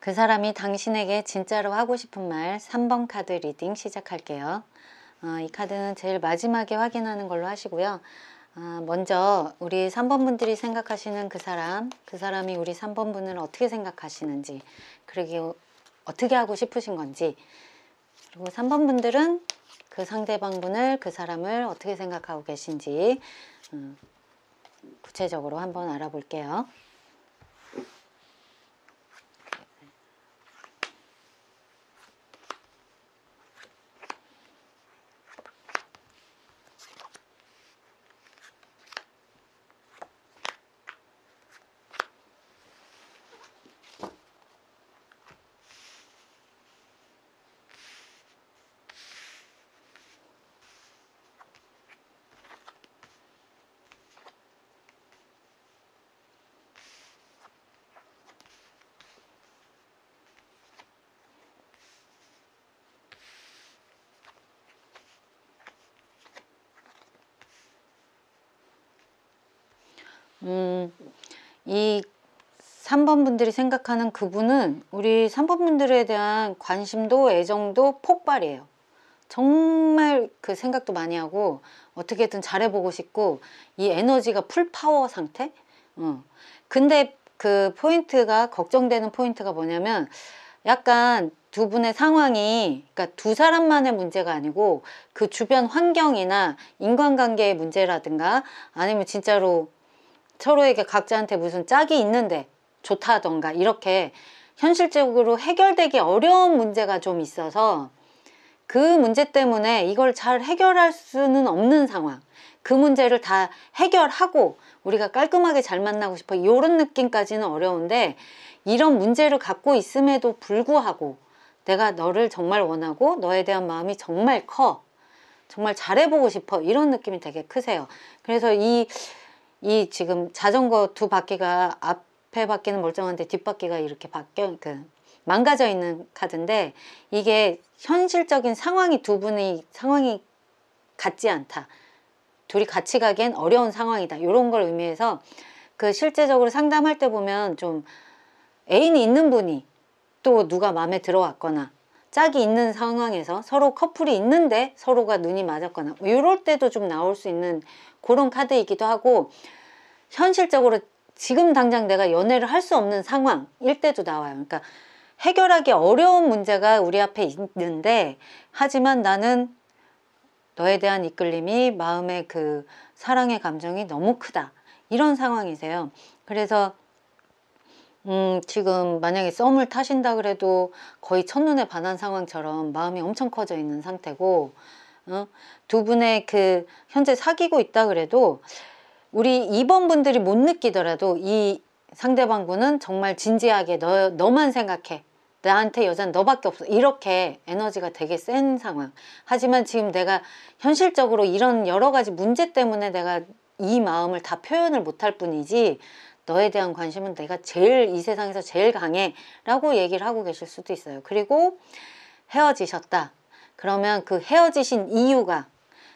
그 사람이 당신에게 진짜로 하고 싶은 말 3번 카드 리딩 시작할게요. 이 카드는 제일 마지막에 확인하는 걸로 하시고요. 먼저 우리 3번 분들이 생각하시는 그 사람이 우리 3번 분을 어떻게 생각하시는지 그리고 어떻게 하고 싶으신 건지 그리고 3번 분들은 그 상대방 분을 그 사람을 어떻게 생각하고 계신지 구체적으로 한번 알아볼게요. 이 3번 분들이 생각하는 그분은 우리 3번 분들에 대한 관심도 애정도 폭발이에요. 정말 그 생각도 많이 하고 어떻게든 잘해보고 싶고 이 에너지가 풀파워 상태? 근데 그 포인트가 걱정되는 포인트가 뭐냐면 약간 두 분의 상황이, 그러니까 두 사람만의 문제가 아니고 그 주변 환경이나 인간관계의 문제라든가 아니면 진짜로 서로에게 각자한테 무슨 짝이 있는데 좋다던가 이렇게 현실적으로 해결되기 어려운 문제가 좀 있어서 그 문제 때문에 이걸 잘 해결할 수는 없는 상황, 그 문제를 다 해결하고 우리가 깔끔하게 잘 만나고 싶어 이런 느낌까지는 어려운데, 이런 문제를 갖고 있음에도 불구하고 내가 너를 정말 원하고 너에 대한 마음이 정말 커, 정말 잘해보고 싶어, 이런 느낌이 되게 크세요. 그래서 이 지금 자전거 두 바퀴가 앞에 바퀴는 멀쩡한데 뒷바퀴가 이렇게 망가져 있는 카드인데, 이게 현실적인 상황이 두 분의 상황이 같지 않다, 둘이 같이 가기엔 어려운 상황이다, 이런 걸 의미해서 그 실제적으로 상담할 때 보면 좀 애인이 있는 분이 또 누가 마음에 들어왔거나 짝이 있는 상황에서 서로 커플이 있는데 서로가 눈이 맞았거나 뭐 이럴 때도 좀 나올 수 있는 그런 카드이기도 하고, 현실적으로 지금 당장 내가 연애를 할 수 없는 상황일 때도 나와요. 그러니까 해결하기 어려운 문제가 우리 앞에 있는데, 하지만 나는 너에 대한 이끌림이, 마음의 그 사랑의 감정이 너무 크다, 이런 상황이세요. 그래서 지금 만약에 썸을 타신다 그래도 거의 첫눈에 반한 상황처럼 마음이 엄청 커져 있는 상태고, 두 분의 그 현재 사귀고 있다 그래도 우리 2번 분들이 못 느끼더라도 이 상대방 분은 정말 진지하게 너만 생각해, 나한테 여자는 너밖에 없어, 이렇게 에너지가 되게 센 상황. 하지만 지금 내가 현실적으로 이런 여러 가지 문제 때문에 내가 이 마음을 다 표현을 못할 뿐이지 너에 대한 관심은 내가 제일 이 세상에서 제일 강해 라고 얘기를 하고 계실 수도 있어요. 그리고 헤어지셨다 그러면 그 헤어지신 이유가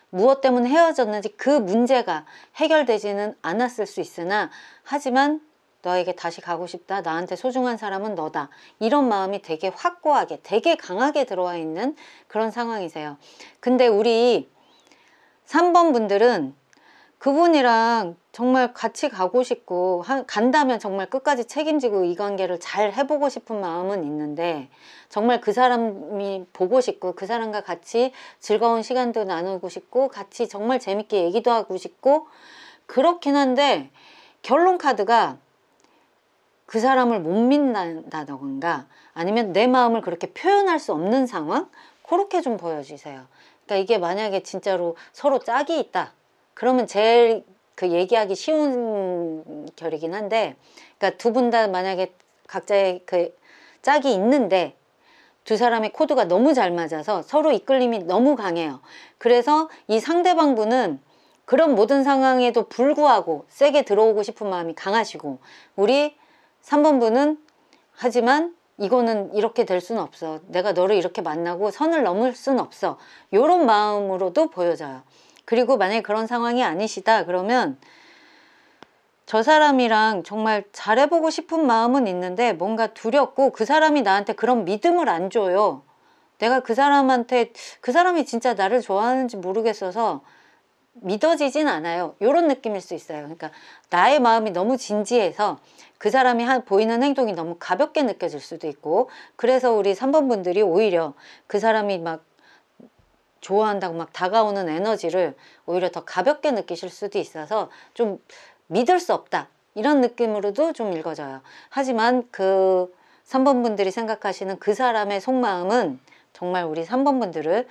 무엇 때문에 헤어졌는지 그 문제가 해결되지는 않았을 수 있으나, 하지만 너에게 다시 가고 싶다, 나한테 소중한 사람은 너다, 이런 마음이 되게 확고하게 되게 강하게 들어와 있는 그런 상황이세요. 근데 우리 3번 분들은 그분이랑 정말 같이 가고 싶고 간다면 정말 끝까지 책임지고 이 관계를 잘 해보고 싶은 마음은 있는데, 정말 그 사람이 보고 싶고 그 사람과 같이 즐거운 시간도 나누고 싶고 같이 정말 재밌게 얘기도 하고 싶고 그렇긴 한데, 결론 카드가 그 사람을 못 믿는다던가 아니면 내 마음을 그렇게 표현할 수 없는 상황, 그렇게 좀 보여주세요. 그러니까 이게 만약에 진짜로 서로 짝이 있다 그러면 제일 그 얘기하기 쉬운 결이긴 한데, 그러니까 두 분 다 만약에 각자의 그 짝이 있는데 두 사람의 코드가 너무 잘 맞아서 서로 이끌림이 너무 강해요. 그래서 이 상대방 분은 그런 모든 상황에도 불구하고 세게 들어오고 싶은 마음이 강하시고, 우리 3번 분은 하지만 이거는 이렇게 될 수는 없어, 내가 너를 이렇게 만나고 선을 넘을 수는 없어, 이런 마음으로도 보여져요. 그리고 만약에 그런 상황이 아니시다 그러면 저 사람이랑 정말 잘해보고 싶은 마음은 있는데 뭔가 두렵고 그 사람이 나한테 그런 믿음을 안 줘요. 내가 그 사람한테, 그 사람이 진짜 나를 좋아하는지 모르겠어서 믿어지진 않아요, 이런 느낌일 수 있어요. 그러니까 나의 마음이 너무 진지해서 그 사람이 보이는 행동이 너무 가볍게 느껴질 수도 있고, 그래서 우리 3번 분들이 오히려 그 사람이 막 좋아한다고 막 다가오는 에너지를 오히려 더 가볍게 느끼실 수도 있어서 좀 믿을 수 없다, 이런 느낌으로도 좀 읽어져요. 하지만 그 3번 분들이 생각하시는 그 사람의 속마음은 정말 우리 3번 분들을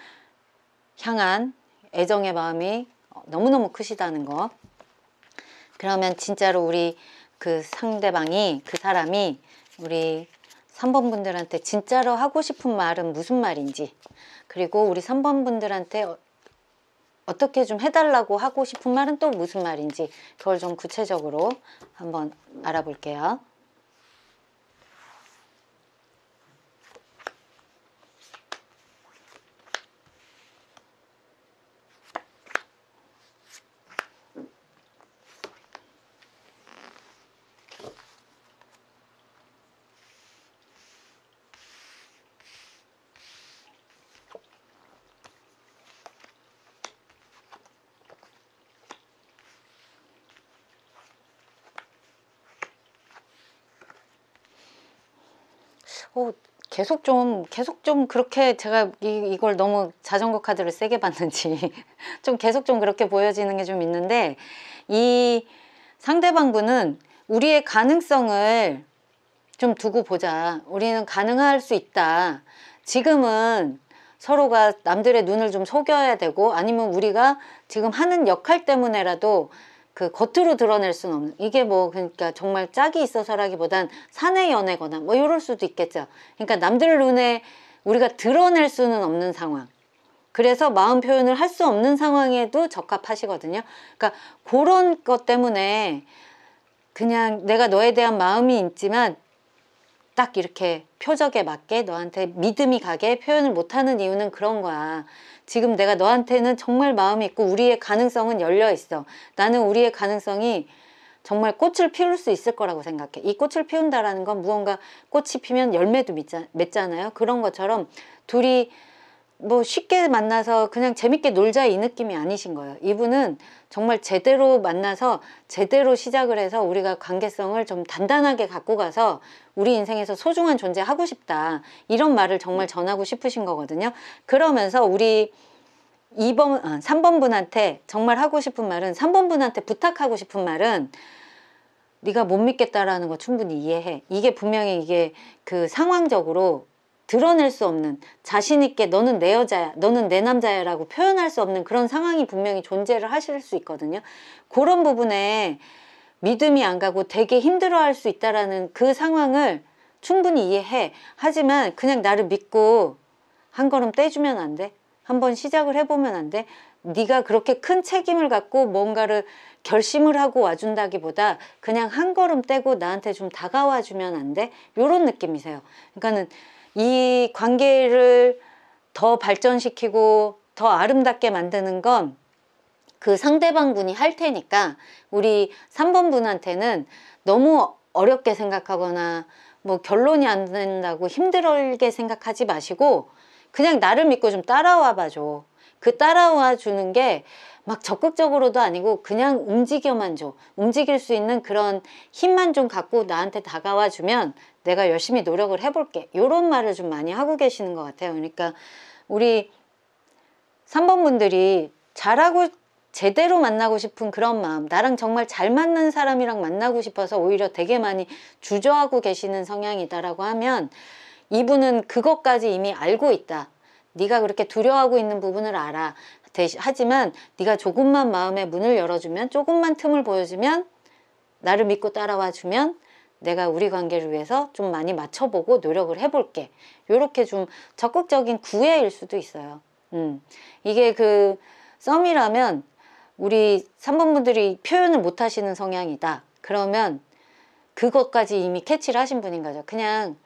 향한 애정의 마음이 너무너무 크시다는 거. 그러면 진짜로 우리 그 상대방이, 그 사람이 우리 3번 분들한테 진짜로 하고 싶은 말은 무슨 말인지, 그리고 우리 3번 분들한테 어떻게 좀 해달라고 하고 싶은 말은 또 무슨 말인지, 그걸 좀 구체적으로 한번 알아볼게요. 계속 좀 그렇게 제가 이걸 너무 자전거 카드를 세게 봤는지 좀 계속 좀 그렇게 보여지는 게 좀 있는데, 이 상대방분은 우리의 가능성을 좀 두고 보자. 우리는 가능할 수 있다. 지금은 서로가 남들의 눈을 좀 속여야 되고, 아니면 우리가 지금 하는 역할 때문에라도 그 겉으로 드러낼 수는 없는, 이게 뭐 그러니까 정말 짝이 있어서라기보단 사내 연애거나 뭐 이럴 수도 있겠죠. 그러니까 남들 눈에 우리가 드러낼 수는 없는 상황, 그래서 마음 표현을 할 수 없는 상황에도 적합하시거든요. 그러니까 그런 것 때문에 그냥 내가 너에 대한 마음이 있지만 딱 이렇게 표적에 맞게 너한테 믿음이 가게 표현을 못하는 이유는 그런 거야. 지금 내가 너한테는 정말 마음이 있고 우리의 가능성은 열려 있어. 나는 우리의 가능성이 정말 꽃을 피울 수 있을 거라고 생각해. 이 꽃을 피운다라는 건 무언가 꽃이 피면 열매도 맺잖아요. 그런 것처럼 둘이 뭐 쉽게 만나서 그냥 재밌게 놀자 이 느낌이 아니신 거예요. 이분은 정말 제대로 만나서 제대로 시작을 해서 우리가 관계성을 좀 단단하게 갖고 가서 우리 인생에서 소중한 존재 하고 싶다, 이런 말을 정말 전하고 싶으신 거거든요. 그러면서 우리 3번 분한테 정말 하고 싶은 말은, 3번 분한테 부탁하고 싶은 말은, 네가 못 믿겠다라는 거 충분히 이해해. 이게 분명히 이게 그 상황적으로 드러낼 수 없는, 자신 있게 너는 내 여자야, 너는 내 남자야 라고 표현할 수 없는 그런 상황이 분명히 존재를 하실 수 있거든요. 그런 부분에 믿음이 안 가고 되게 힘들어할 수 있다라는 그 상황을 충분히 이해해. 하지만 그냥 나를 믿고 한 걸음 떼주면 안 돼? 한번 시작을 해보면 안 돼? 네가 그렇게 큰 책임을 갖고 뭔가를 결심을 하고 와준다기보다 그냥 한 걸음 떼고 나한테 좀 다가와 주면 안 돼? 요런 느낌이세요. 그러니까는 이 관계를 더 발전시키고 더 아름답게 만드는 건 그 상대방 분이 할 테니까, 우리 3번 분한테는 너무 어렵게 생각하거나 뭐 결론이 안 된다고 힘들게 생각하지 마시고 그냥 나를 믿고 좀 따라와 봐줘. 그 따라와 주는 게 막 적극적으로도 아니고 그냥 움직여만 줘. 움직일 수 있는 그런 힘만 좀 갖고 나한테 다가와 주면 내가 열심히 노력을 해볼게. 이런 말을 좀 많이 하고 계시는 것 같아요. 그러니까 우리 3번 분들이 잘하고 제대로 만나고 싶은 그런 마음, 나랑 정말 잘 맞는 사람이랑 만나고 싶어서 오히려 되게 많이 주저하고 계시는 성향이다라고 하면, 이분은 그것까지 이미 알고 있다. 네가 그렇게 두려워하고 있는 부분을 알아. 하지만 네가 조금만 마음의 문을 열어주면, 조금만 틈을 보여주면, 나를 믿고 따라와 주면 내가 우리 관계를 위해서 좀 많이 맞춰보고 노력을 해볼게. 이렇게 좀 적극적인 구애일 수도 있어요. 이게 그 썸이라면 우리 3번 분들이 표현을 못 하시는 성향이다. 그러면 그것까지 이미 캐치를 하신 분인 거죠. 그냥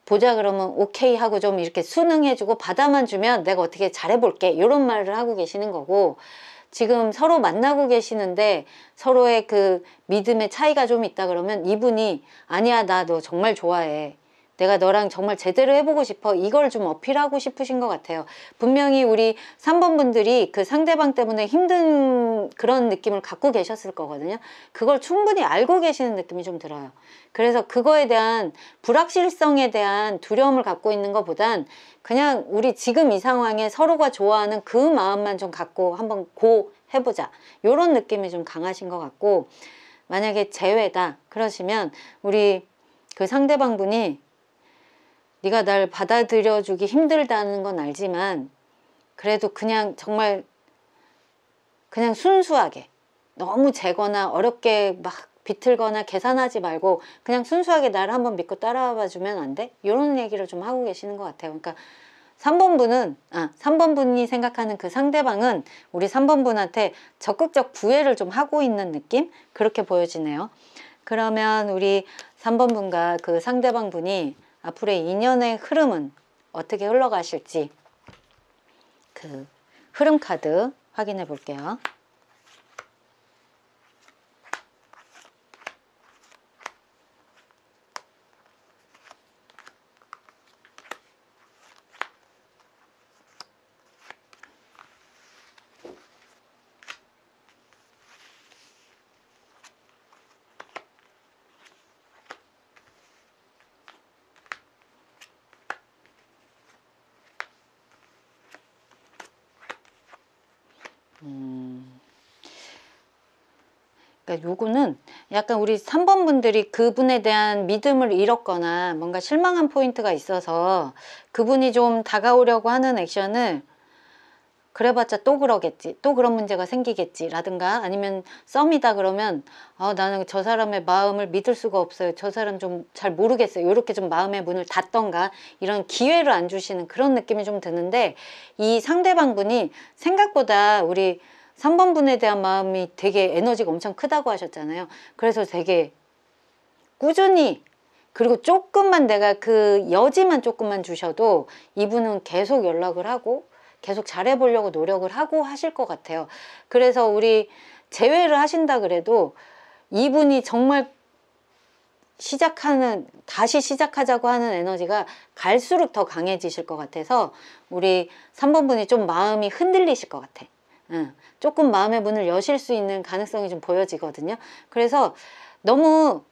보자 그러면 오케이 하고 좀 이렇게 순응해주고 받아만 주면 내가 어떻게 잘해볼게, 이런 말을 하고 계시는 거고, 지금 서로 만나고 계시는데 서로의 그 믿음의 차이가 좀 있다 그러면 이분이 아니야, 나 너 정말 좋아해, 내가 너랑 정말 제대로 해보고 싶어, 이걸 좀 어필하고 싶으신 것 같아요. 분명히 우리 3번 분들이 그 상대방 때문에 힘든 그런 느낌을 갖고 계셨을 거거든요. 그걸 충분히 알고 계시는 느낌이 좀 들어요. 그래서 그거에 대한 불확실성에 대한 두려움을 갖고 있는 것보단 그냥 우리 지금 이 상황에 서로가 좋아하는 그 마음만 좀 갖고 한번 고 해보자, 이런 느낌이 좀 강하신 것 같고, 만약에 재회다 그러시면 우리 그 상대방 분이 네가 날 받아들여주기 힘들다는 건 알지만 그래도 그냥 정말 그냥 순수하게, 너무 재거나 어렵게 막 비틀거나 계산하지 말고 그냥 순수하게 나를 한번 믿고 따라와 주면 안 돼? 이런 얘기를 좀 하고 계시는 것 같아요. 그러니까 3번 분이 생각하는 그 상대방은 우리 3번 분한테 적극적 구애를 좀 하고 있는 느낌? 그렇게 보여지네요. 그러면 우리 3번 분과 그 상대방 분이 앞으로의 인연의 흐름은 어떻게 흘러가실지 그 흐름 카드 확인해 볼게요. 그러니까 요거는 약간 우리 3번 분들이 그분에 대한 믿음을 잃었거나 뭔가 실망한 포인트가 있어서 그분이 좀 다가오려고 하는 액션을 그래봤자 또 그러겠지, 또 그런 문제가 생기겠지 라든가, 아니면 썸이다 그러면 나는 저 사람의 마음을 믿을 수가 없어요, 저 사람 좀 잘 모르겠어요, 이렇게 좀 마음의 문을 닫던가 이런 기회를 안 주시는 그런 느낌이 좀 드는데, 이 상대방 분이 생각보다 우리 3번 분에 대한 마음이 되게 에너지가 엄청 크다고 하셨잖아요. 그래서 되게 꾸준히, 그리고 조금만 내가 그 여지만 조금만 주셔도 이분은 계속 연락을 하고 계속 잘해보려고 노력을 하고 하실 것 같아요. 그래서 우리 재회를 하신다 그래도 이분이 정말 다시 시작하자고 하는 에너지가 갈수록 더 강해지실 것 같아서 우리 3번 분이 좀 마음이 흔들리실 것 같아. 조금 마음의 문을 여실 수 있는 가능성이 좀 보여지거든요. 그래서 너무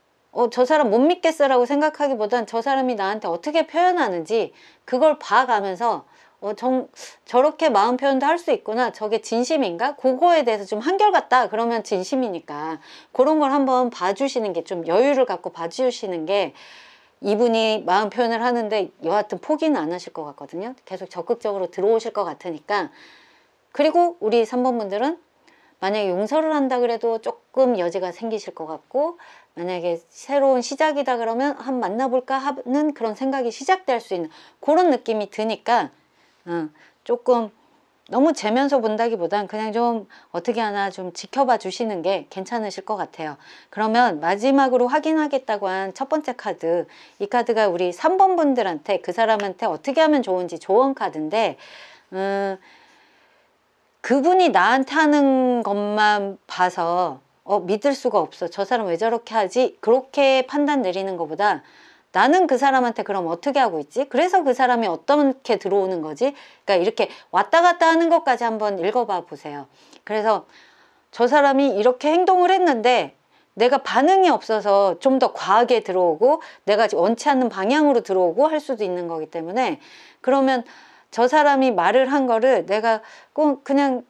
저 사람 못 믿겠어라고 생각하기보단 저 사람이 나한테 어떻게 표현하는지 그걸 봐가면서 저렇게 마음 표현도 할 수 있구나, 저게 진심인가, 그거에 대해서 좀 한결같다 그러면 진심이니까 그런 걸 한번 봐주시는 게, 좀 여유를 갖고 봐주시는 게, 이분이 마음 표현을 하는데 여하튼 포기는 안 하실 것 같거든요. 계속 적극적으로 들어오실 것 같으니까. 그리고 우리 3번 분들은 만약에 용서를 한다 그래도 조금 여지가 생기실 것 같고, 만약에 새로운 시작이다 그러면 한 만나볼까 하는 그런 생각이 시작될 수 있는 그런 느낌이 드니까 조금 너무 재면서 본다기보단 그냥 좀 어떻게 하나 좀 지켜봐 주시는 게 괜찮으실 것 같아요. 그러면 마지막으로 확인하겠다고 한 첫 번째 카드, 이 카드가 우리 3번 분들한테, 그 사람한테 어떻게 하면 좋은지 조언 카드인데, 그분이 나한테 하는 것만 봐서 믿을 수가 없어, 저 사람 왜 저렇게 하지, 그렇게 판단 내리는 것보다 나는 그 사람한테 그럼 어떻게 하고 있지? 그래서 그 사람이 어떻게 들어오는 거지? 그러니까 이렇게 왔다 갔다 하는 것까지 한번 읽어봐 보세요. 그래서 저 사람이 이렇게 행동을 했는데 내가 반응이 없어서 좀 더 과하게 들어오고 내가 원치 않는 방향으로 들어오고 할 수도 있는 거기 때문에, 그러면 저 사람이 말을 한 거를 내가 꼭 그냥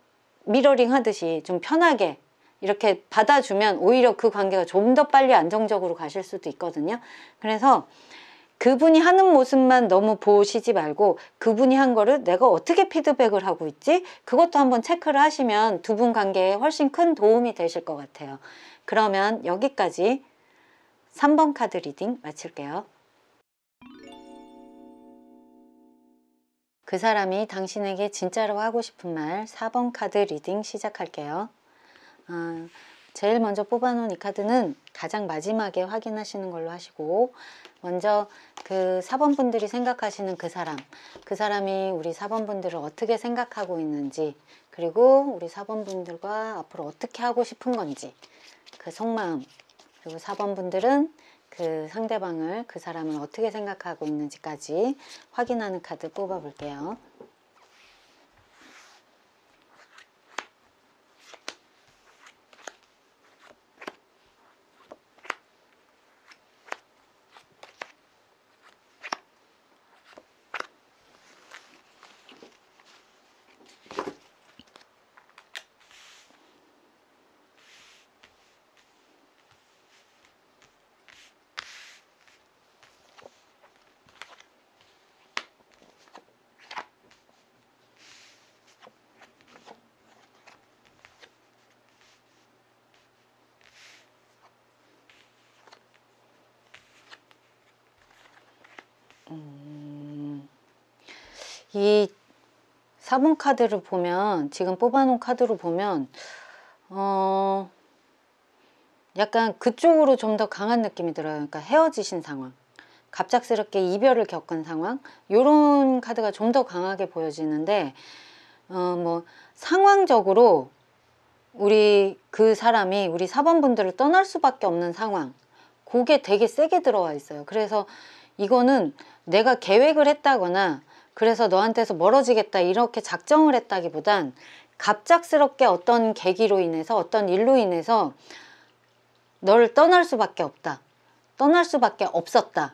미러링 하듯이 좀 편하게 이렇게 받아주면 오히려 그 관계가 좀 더 빨리 안정적으로 가실 수도 있거든요. 그래서 그분이 하는 모습만 너무 보시지 말고 그분이 한 거를 내가 어떻게 피드백을 하고 있지? 그것도 한번 체크를 하시면 두 분 관계에 훨씬 큰 도움이 되실 것 같아요. 그러면 여기까지 3번 카드 리딩 마칠게요. 그 사람이 당신에게 진짜로 하고 싶은 말 4번 카드 리딩 시작할게요. 제일 먼저 뽑아놓은 이 카드는 가장 마지막에 확인하시는 걸로 하시고, 먼저 그 4번 분들이 생각하시는 그 사람이 우리 4번 분들을 어떻게 생각하고 있는지, 그리고 우리 4번 분들과 앞으로 어떻게 하고 싶은 건지 그 속마음, 그리고 4번 분들은 그 상대방을, 그 사람을 어떻게 생각하고 있는지까지 확인하는 카드 뽑아 볼게요. 이 4번 카드를 보면, 지금 뽑아놓은 카드로 보면 약간 그쪽으로 좀 더 강한 느낌이 들어요. 그러니까 헤어지신 상황, 갑작스럽게 이별을 겪은 상황, 요런 카드가 좀 더 강하게 보여지는데, 뭐 상황적으로 우리 그 사람이 우리 4번 분들을 떠날 수밖에 없는 상황, 그게 되게 세게 들어와 있어요. 그래서 이거는 내가 계획을 했다거나 그래서 너한테서 멀어지겠다 이렇게 작정을 했다기보단 갑작스럽게 어떤 계기로 인해서, 어떤 일로 인해서 너를 떠날 수밖에 없다, 떠날 수밖에 없었다,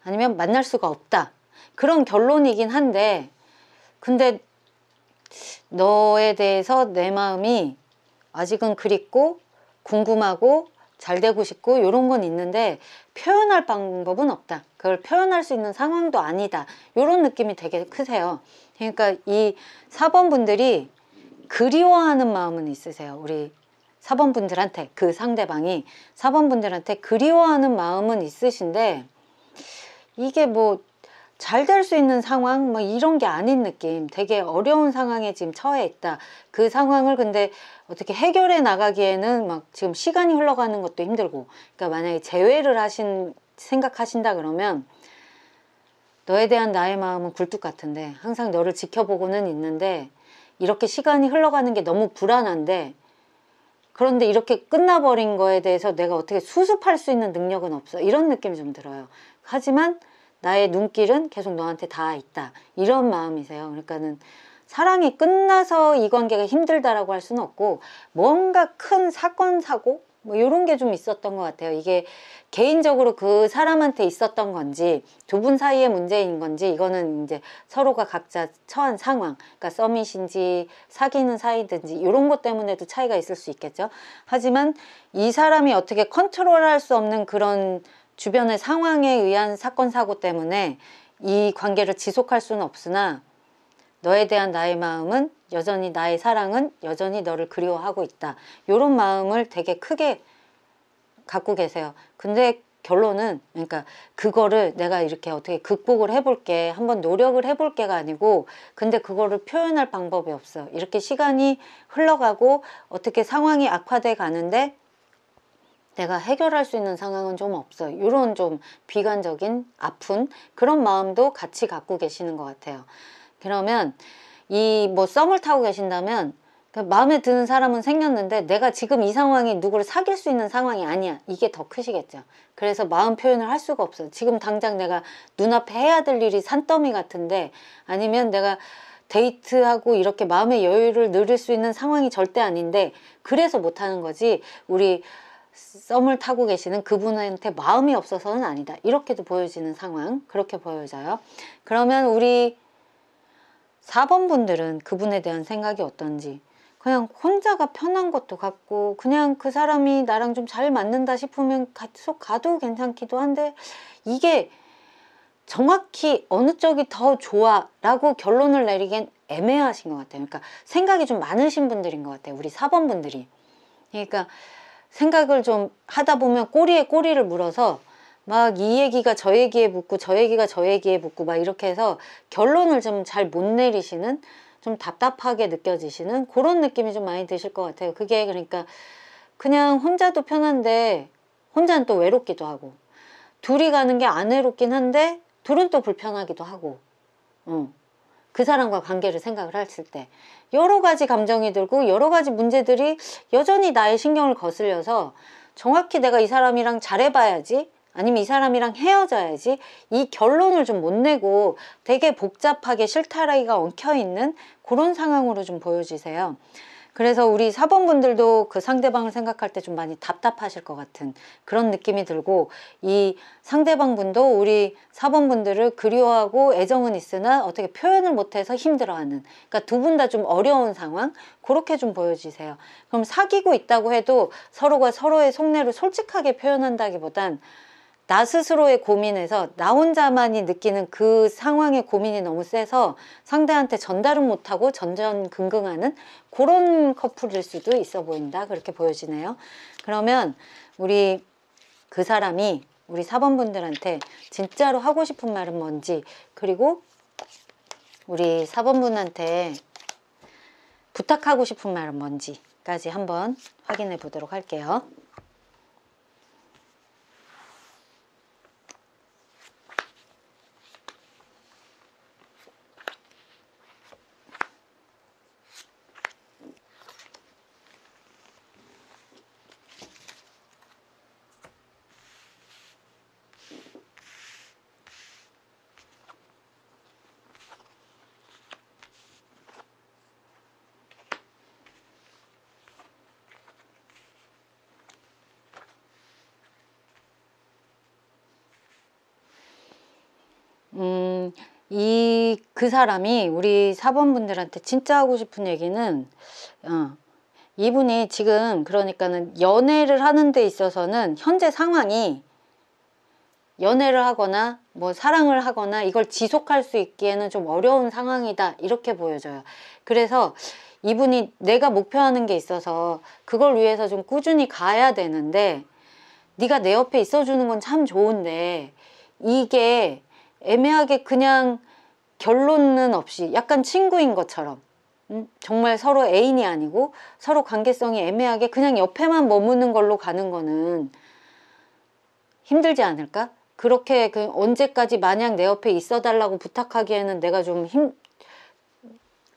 아니면 만날 수가 없다, 그런 결론이긴 한데, 근데 너에 대해서 내 마음이 아직은 그립고 궁금하고 잘 되고 싶고 이런 건 있는데 표현할 방법은 없다. 그걸 표현할 수 있는 상황도 아니다. 이런 느낌이 되게 크세요. 그러니까 이 4번 분들이 그리워하는 마음은 있으세요. 우리 4번 분들한테, 그 상대방이 4번 분들한테 그리워하는 마음은 있으신데 이게 뭐 잘 될 수 있는 상황 뭐 이런 게 아닌 느낌. 되게 어려운 상황에 지금 처해 있다. 그 상황을 근데 어떻게 해결해 나가기에는 막 지금 시간이 흘러가는 것도 힘들고, 그러니까 만약에 재회를 생각하신다 그러면 너에 대한 나의 마음은 굴뚝 같은데 항상 너를 지켜보고는 있는데 이렇게 시간이 흘러가는 게 너무 불안한데, 그런데 이렇게 끝나버린 거에 대해서 내가 어떻게 수습할 수 있는 능력은 없어. 이런 느낌이 좀 들어요. 하지만 나의 눈길은 계속 너한테 닿아 있다. 이런 마음이세요. 그러니까는 사랑이 끝나서 이 관계가 힘들다라고 할 수는 없고, 뭔가 큰 사건, 사고? 뭐 이런 게 좀 있었던 것 같아요. 이게 개인적으로 그 사람한테 있었던 건지, 두 분 사이의 문제인 건지, 이거는 이제 서로가 각자 처한 상황, 그러니까 썸이신지 사귀는 사이든지 이런 것 때문에도 차이가 있을 수 있겠죠. 하지만 이 사람이 어떻게 컨트롤할 수 없는 그런 주변의 상황에 의한 사건, 사고 때문에 이 관계를 지속할 수는 없으나 너에 대한 나의 마음은 여전히, 나의 사랑은 여전히 너를 그리워하고 있다. 이런 마음을 되게 크게 갖고 계세요. 근데 결론은, 그러니까 그거를 내가 이렇게 어떻게 극복을 해볼게, 한번 노력을 해볼게가 아니고, 근데 그거를 표현할 방법이 없어. 이렇게 시간이 흘러가고 어떻게 상황이 악화돼 가는데 내가 해결할 수 있는 상황은 좀 없어. 이런 좀 비관적인 아픈 그런 마음도 같이 갖고 계시는 것 같아요. 그러면 이 뭐 썸을 타고 계신다면 그 마음에 드는 사람은 생겼는데 내가 지금 이 상황이 누구를 사귈 수 있는 상황이 아니야. 이게 더 크시겠죠. 그래서 마음 표현을 할 수가 없어요. 지금 당장 내가 눈앞에 해야 될 일이 산더미 같은데, 아니면 내가 데이트하고 이렇게 마음의 여유를 누릴 수 있는 상황이 절대 아닌데 그래서 못하는 거지, 우리 썸을 타고 계시는 그분한테 마음이 없어서는 아니다. 이렇게도 보여지는 상황, 그렇게 보여져요. 그러면 우리 4번 분들은 그분에 대한 생각이 어떤지, 그냥 혼자가 편한 것도 같고, 그냥 그 사람이 나랑 좀 잘 맞는다 싶으면 계속 가도 괜찮기도 한데, 이게 정확히 어느 쪽이 더 좋아 라고 결론을 내리기엔 애매하신 것 같아요. 그러니까 생각이 좀 많으신 분들인 것 같아요, 우리 4번 분들이. 그러니까 생각을 좀 하다 보면 꼬리에 꼬리를 물어서 막 이 얘기가 저 얘기에 붙고 저 얘기가 저 얘기에 붙고 막 이렇게 해서 결론을 좀 잘 못 내리시는, 좀 답답하게 느껴지시는 그런 느낌이 좀 많이 드실 것 같아요. 그게 그러니까 그냥 혼자도 편한데 혼자는 또 외롭기도 하고, 둘이 가는 게 안 외롭긴 한데 둘은 또 불편하기도 하고, 그 사람과 관계를 생각을 했을 때 여러 가지 감정이 들고 여러 가지 문제들이 여전히 나의 신경을 거슬려서 정확히 내가 이 사람이랑 잘해봐야지, 아니면 이 사람이랑 헤어져야지, 이 결론을 좀 못 내고 되게 복잡하게 실타래가 엉켜있는 그런 상황으로 좀 보여지세요. 그래서 우리 4번 분들도 그 상대방을 생각할 때 좀 많이 답답하실 것 같은 그런 느낌이 들고, 이 상대방 분도 우리 4번 분들을 그리워하고 애정은 있으나 어떻게 표현을 못해서 힘들어하는, 그러니까 두 분 다 좀 어려운 상황, 그렇게 좀 보여지세요. 그럼 사귀고 있다고 해도 서로가 서로의 속내를 솔직하게 표현한다기보단 나 스스로의 고민에서 나 혼자만이 느끼는 그 상황의 고민이 너무 세서 상대한테 전달은 못하고 전전긍긍하는 그런 커플일 수도 있어 보인다, 그렇게 보여지네요. 그러면 우리 그 사람이 우리 4번 분들한테 진짜로 하고 싶은 말은 뭔지, 그리고 우리 4번 분한테 부탁하고 싶은 말은 뭔지까지 한번 확인해 보도록 할게요. 그 사람이 우리 4번 분들한테 진짜 하고 싶은 얘기는, 이분이 지금 그러니까는 연애를 하는 데 있어서는 현재 상황이 연애를 하거나 뭐 사랑을 하거나 이걸 지속할 수 있기에는 좀 어려운 상황이다 이렇게 보여져요. 그래서 이분이 내가 목표하는 게 있어서 그걸 위해서 좀 꾸준히 가야 되는데 네가 내 옆에 있어주는 건 참 좋은데 이게 애매하게 그냥 결론은 없이 약간 친구인 것처럼 정말 서로 애인이 아니고 서로 관계성이 애매하게 그냥 옆에만 머무는 걸로 가는 거는 힘들지 않을까? 그렇게 언제까지 마냥 내 옆에 있어 달라고 부탁하기에는 내가 좀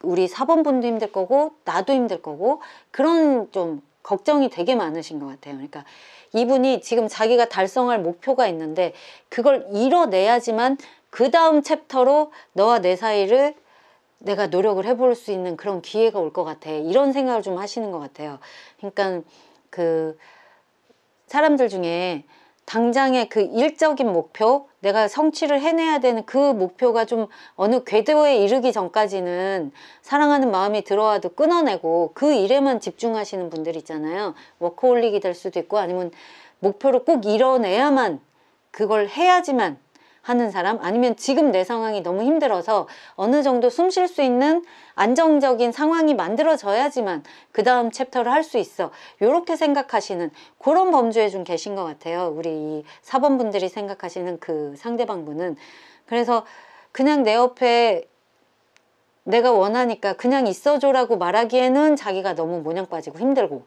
우리 사번분도 힘들 거고 나도 힘들 거고 그런 좀 걱정이 되게 많으신 것 같아요. 그러니까 이분이 지금 자기가 달성할 목표가 있는데 그걸 이뤄내야지만 그 다음 챕터로 너와 내 사이를 내가 노력을 해볼 수 있는 그런 기회가 올 것 같아. 이런 생각을 좀 하시는 것 같아요. 그러니까 그 사람들 중에 당장의 그 일적인 목표, 내가 성취를 해내야 되는 그 목표가 좀 어느 궤도에 이르기 전까지는 사랑하는 마음이 들어와도 끊어내고 그 일에만 집중하시는 분들 있잖아요. 워커홀릭이 될 수도 있고 아니면 목표를 꼭 이뤄내야만 그걸 해야지만 하는 사람, 아니면 지금 내 상황이 너무 힘들어서 어느 정도 숨 쉴 수 있는 안정적인 상황이 만들어져야지만 그 다음 챕터를 할 수 있어. 요렇게 생각하시는 그런 범주에 좀 계신 것 같아요. 우리 이 4번 분들이 생각하시는 그 상대방 분은. 그래서 그냥 내 옆에 내가 원하니까 그냥 있어줘라고 말하기에는 자기가 너무 모냥 빠지고 힘들고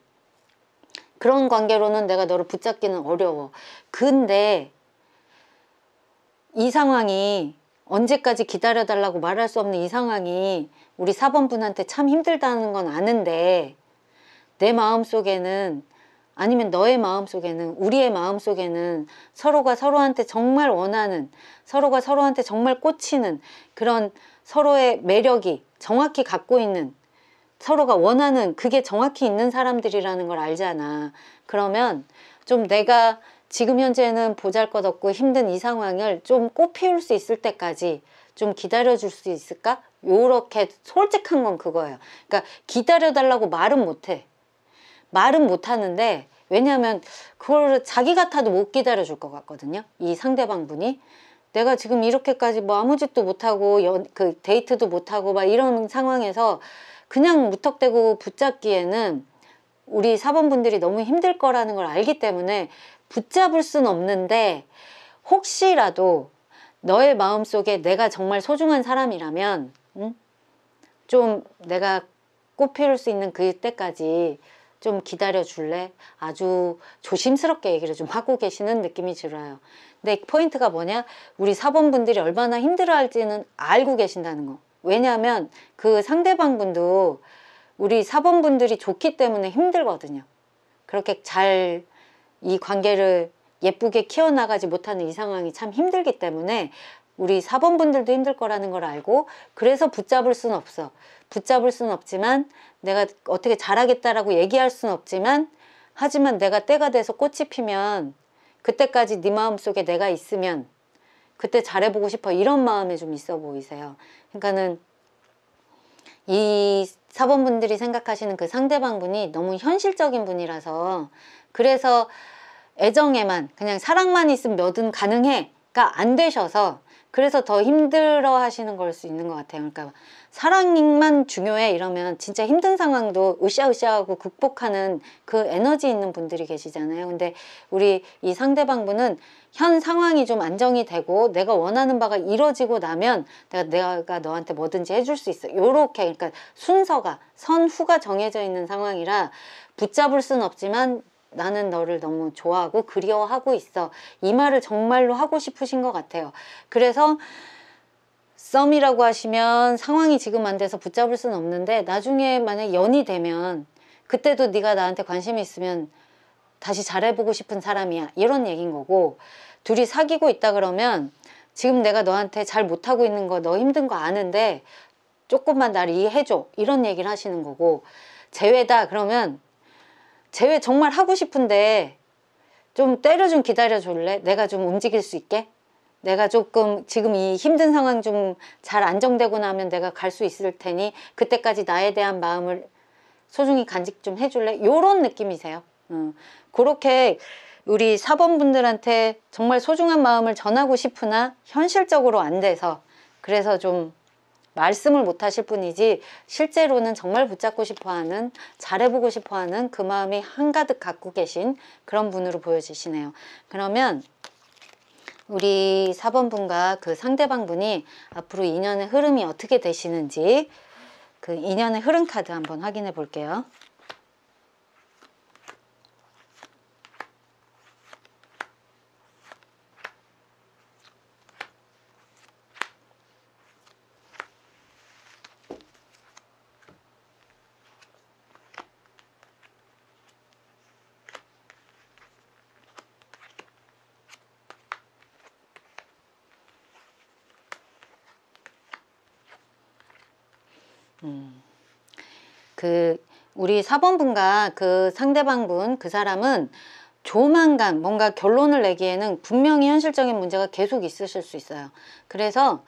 그런 관계로는 내가 너를 붙잡기는 어려워. 근데 이 상황이 언제까지 기다려달라고 말할 수 없는 이 상황이 우리 4번 분한테 참 힘들다는 건 아는데 내 마음속에는 아니면 너의 마음속에는 우리의 마음속에는 서로가 서로한테 정말 원하는 서로가 서로한테 정말 꽂히는 그런 서로의 매력이 정확히 갖고 있는 서로가 원하는 그게 정확히 있는 사람들이라는 걸 알잖아. 그러면 좀 내가 지금 현재는 보잘것없고 힘든 이 상황을 좀 꽃피울 수 있을 때까지 좀 기다려줄 수 있을까? 요렇게 솔직한 건 그거예요. 그러니까 기다려달라고 말은 못해. 말은 못하는데 왜냐하면 그걸 자기 같아도 못 기다려줄 것 같거든요. 이 상대방 분이. 내가 지금 이렇게까지 뭐 아무 짓도 못하고 그 데이트도 못하고 막 이런 상황에서 그냥 무턱대고 붙잡기에는 우리 4번 분들이 너무 힘들 거라는 걸 알기 때문에 붙잡을 순 없는데 혹시라도 너의 마음속에 내가 정말 소중한 사람이라면 좀 내가 꽃피울 수 있는 그때까지 좀 기다려 줄래? 아주 조심스럽게 얘기를 좀 하고 계시는 느낌이 들어요. 근데 포인트가 뭐냐? 우리 4번 분들이 얼마나 힘들어 할지는 알고 계신다는 거. 왜냐하면 그 상대방 분도 우리 4번 분들이 좋기 때문에 힘들거든요. 그렇게 잘 이 관계를 예쁘게 키워나가지 못하는 이 상황이 참 힘들기 때문에 우리 4번 분들도 힘들 거라는 걸 알고 그래서 붙잡을 수는 없어. 붙잡을 수는 없지만 내가 어떻게 잘하겠다라고 얘기할 수는 없지만 하지만 내가 때가 돼서 꽃이 피면 그때까지 네 마음속에 내가 있으면 그때 잘해보고 싶어 이런 마음에 좀 있어 보이세요. 그러니까는 이 4번 분들이 생각하시는 그 상대방 분이 너무 현실적인 분이라서 그래서 애정에만 그냥 사랑만 있으면 뭐든 가능해가 안 되셔서 그래서 더 힘들어 하시는 걸 수 있는 것 같아요. 그러니까 사랑만 중요해 이러면 진짜 힘든 상황도 으쌰으쌰하고 극복하는 그 에너지 있는 분들이 계시잖아요. 근데 우리 이 상대방 분은 현 상황이 좀 안정이 되고 내가 원하는 바가 이루어지고 나면 내가 너한테 뭐든지 해줄 수 있어. 요렇게 그러니까 순서가 선후가 정해져 있는 상황이라 붙잡을 수는 없지만 나는 너를 너무 좋아하고 그리워하고 있어. 이 말을 정말로 하고 싶으신 것 같아요. 그래서 썸이라고 하시면 상황이 지금 안 돼서 붙잡을 수는 없는데 나중에 만약 연이 되면 그때도 네가 나한테 관심이 있으면 다시 잘해보고 싶은 사람이야. 이런 얘기인 거고 둘이 사귀고 있다 그러면 지금 내가 너한테 잘 못하고 있는 거 너 힘든 거 아는데 조금만 나를 이해해줘. 이런 얘기를 하시는 거고 재회다 그러면 재회 정말 하고 싶은데 좀 때려 좀 기다려 줄래? 내가 좀 움직일 수 있게? 내가 조금 지금 이 힘든 상황 좀 잘 안정되고 나면 내가 갈 수 있을 테니 그때까지 나에 대한 마음을 소중히 간직 좀 해줄래? 요런 느낌이세요. 그렇게 우리 4번 분들한테 정말 소중한 마음을 전하고 싶으나 현실적으로 안 돼서, 그래서 좀 말씀을 못 하실 뿐이지 실제로는 정말 붙잡고 싶어하는, 잘해보고 싶어하는 그 마음이 한가득 갖고 계신 그런 분으로 보여지시네요. 그러면 우리 4번 분과 그 상대방 분이 앞으로 인연의 흐름이 어떻게 되시는지, 그 인연의 흐름 카드 한번 확인해 볼게요. 우리 4번 분과 그 상대방 분, 그 사람은 조만간 뭔가 결론을 내기에는 분명히 현실적인 문제가 계속 있으실 수 있어요. 그래서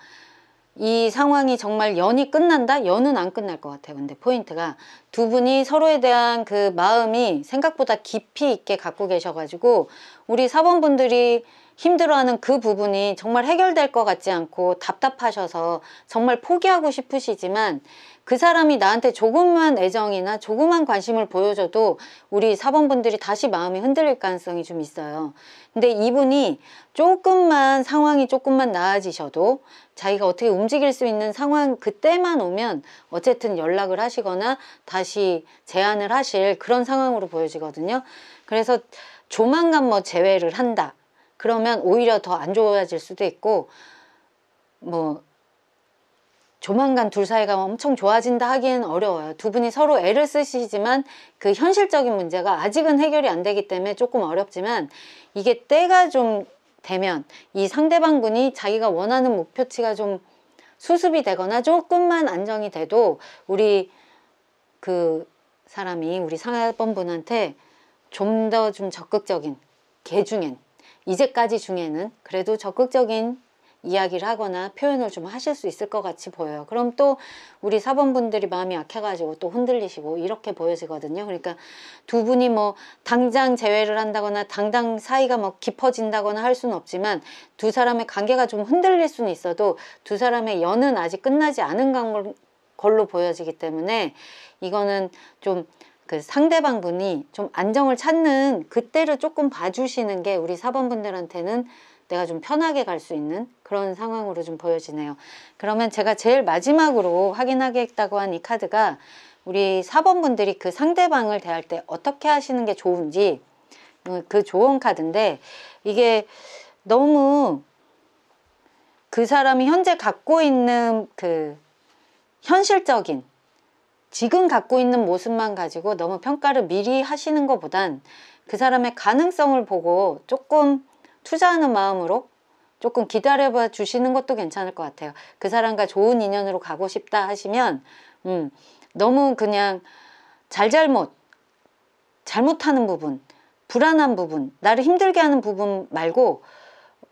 이 상황이 정말 연이 끝난다? 연은 안 끝날 것 같아요. 근데 포인트가 두 분이 서로에 대한 그 마음이 생각보다 깊이 있게 갖고 계셔가지고 우리 4번 분들이 힘들어하는 그 부분이 정말 해결될 것 같지 않고 답답하셔서 정말 포기하고 싶으시지만, 그 사람이 나한테 조금만 애정이나 조그만 관심을 보여줘도 우리 4번 분들이 다시 마음이 흔들릴 가능성이 좀 있어요. 근데 이분이 조금만 상황이 조금만 나아지셔도 자기가 어떻게 움직일 수 있는 상황, 그때만 오면 어쨌든 연락을 하시거나 다시 제안을 하실 그런 상황으로 보여지거든요. 그래서 조만간 뭐 재회를 한다 그러면 오히려 더 안 좋아질 수도 있고, 뭐 조만간 둘 사이가 엄청 좋아진다 하기엔 어려워요. 두 분이 서로 애를 쓰시지만 그 현실적인 문제가 아직은 해결이 안 되기 때문에 조금 어렵지만, 이게 때가 좀 되면 이 상대방 분이 자기가 원하는 목표치가 좀 수습이 되거나 조금만 안정이 돼도 우리 그 사람이 우리 4번 분한테 좀 더 좀 적극적인, 개중엔 이제까지 중에는 그래도 적극적인 이야기를 하거나 표현을 좀 하실 수 있을 것 같이 보여요. 그럼 또 우리 4번 분들이 마음이 약해가지고 또 흔들리시고 이렇게 보여지거든요. 그러니까 두 분이 뭐 당장 재회를 한다거나 당장 사이가 뭐 깊어진다거나 할 수는 없지만 두 사람의 관계가 좀 흔들릴 수는 있어도 두 사람의 연은 아직 끝나지 않은 걸로 보여지기 때문에 이거는 좀 그 상대방 분이 좀 안정을 찾는 그때를 조금 봐주시는 게 우리 4번 분들한테는 내가 좀 편하게 갈 수 있는 그런 상황으로 좀 보여지네요. 그러면 제가 제일 마지막으로 확인하겠다고 한 이 카드가 우리 4번 분들이 그 상대방을 대할 때 어떻게 하시는 게 좋은지, 그 조언 카드인데, 이게 너무 그 사람이 현재 갖고 있는 그 현실적인 지금 갖고 있는 모습만 가지고 너무 평가를 미리 하시는 것보단 그 사람의 가능성을 보고 조금 투자하는 마음으로 조금 기다려봐 주시는 것도 괜찮을 것 같아요. 그 사람과 좋은 인연으로 가고 싶다 하시면 너무 그냥 잘못하는 부분, 불안한 부분, 나를 힘들게 하는 부분 말고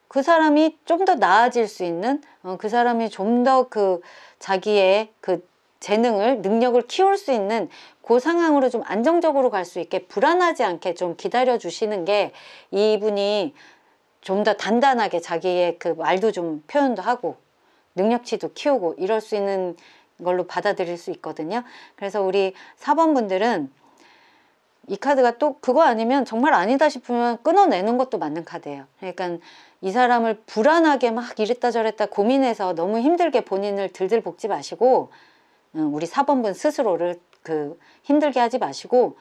그 사람이 좀 더 나아질 수 있는, 그 사람이 좀 더 그 자기의 그 재능을, 능력을 키울 수 있는 그 상황으로 좀 안정적으로 갈 수 있게 불안하지 않게 좀 기다려 주시는 게 이분이 좀 더 단단하게 자기의 그 말도 좀 표현도 하고 능력치도 키우고 이럴 수 있는 걸로 받아들일 수 있거든요. 그래서 우리 4번 분들은 이 카드가 또 그거 아니면 정말 아니다 싶으면 끊어내는 것도 맞는 카드예요. 그러니까 이 사람을 불안하게 막 이랬다 저랬다 고민해서 너무 힘들게 본인을 들들 볶지 마시고, 우리 4번 분 스스로를 힘들게 하지 마시고,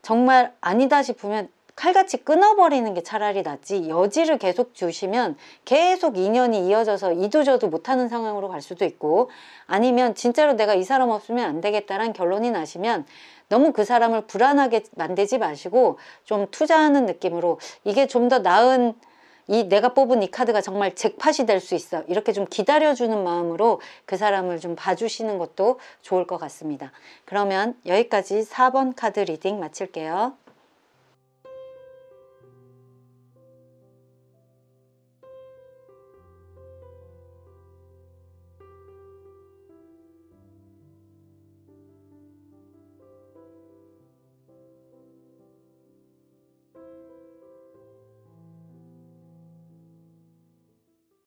정말 아니다 싶으면 칼같이 끊어버리는 게 차라리 낫지, 여지를 계속 주시면 계속 인연이 이어져서 이도저도 못하는 상황으로 갈 수도 있고, 아니면 진짜로 내가 이 사람 없으면 안 되겠다라는 결론이 나시면 너무 그 사람을 불안하게 만들지 마시고 좀 투자하는 느낌으로, 이게 좀 더 나은, 내가 뽑은 이 카드가 정말 잭팟이 될 수 있어, 이렇게 좀 기다려주는 마음으로 그 사람을 좀 봐주시는 것도 좋을 것 같습니다. 그러면 여기까지 4번 카드 리딩 마칠게요.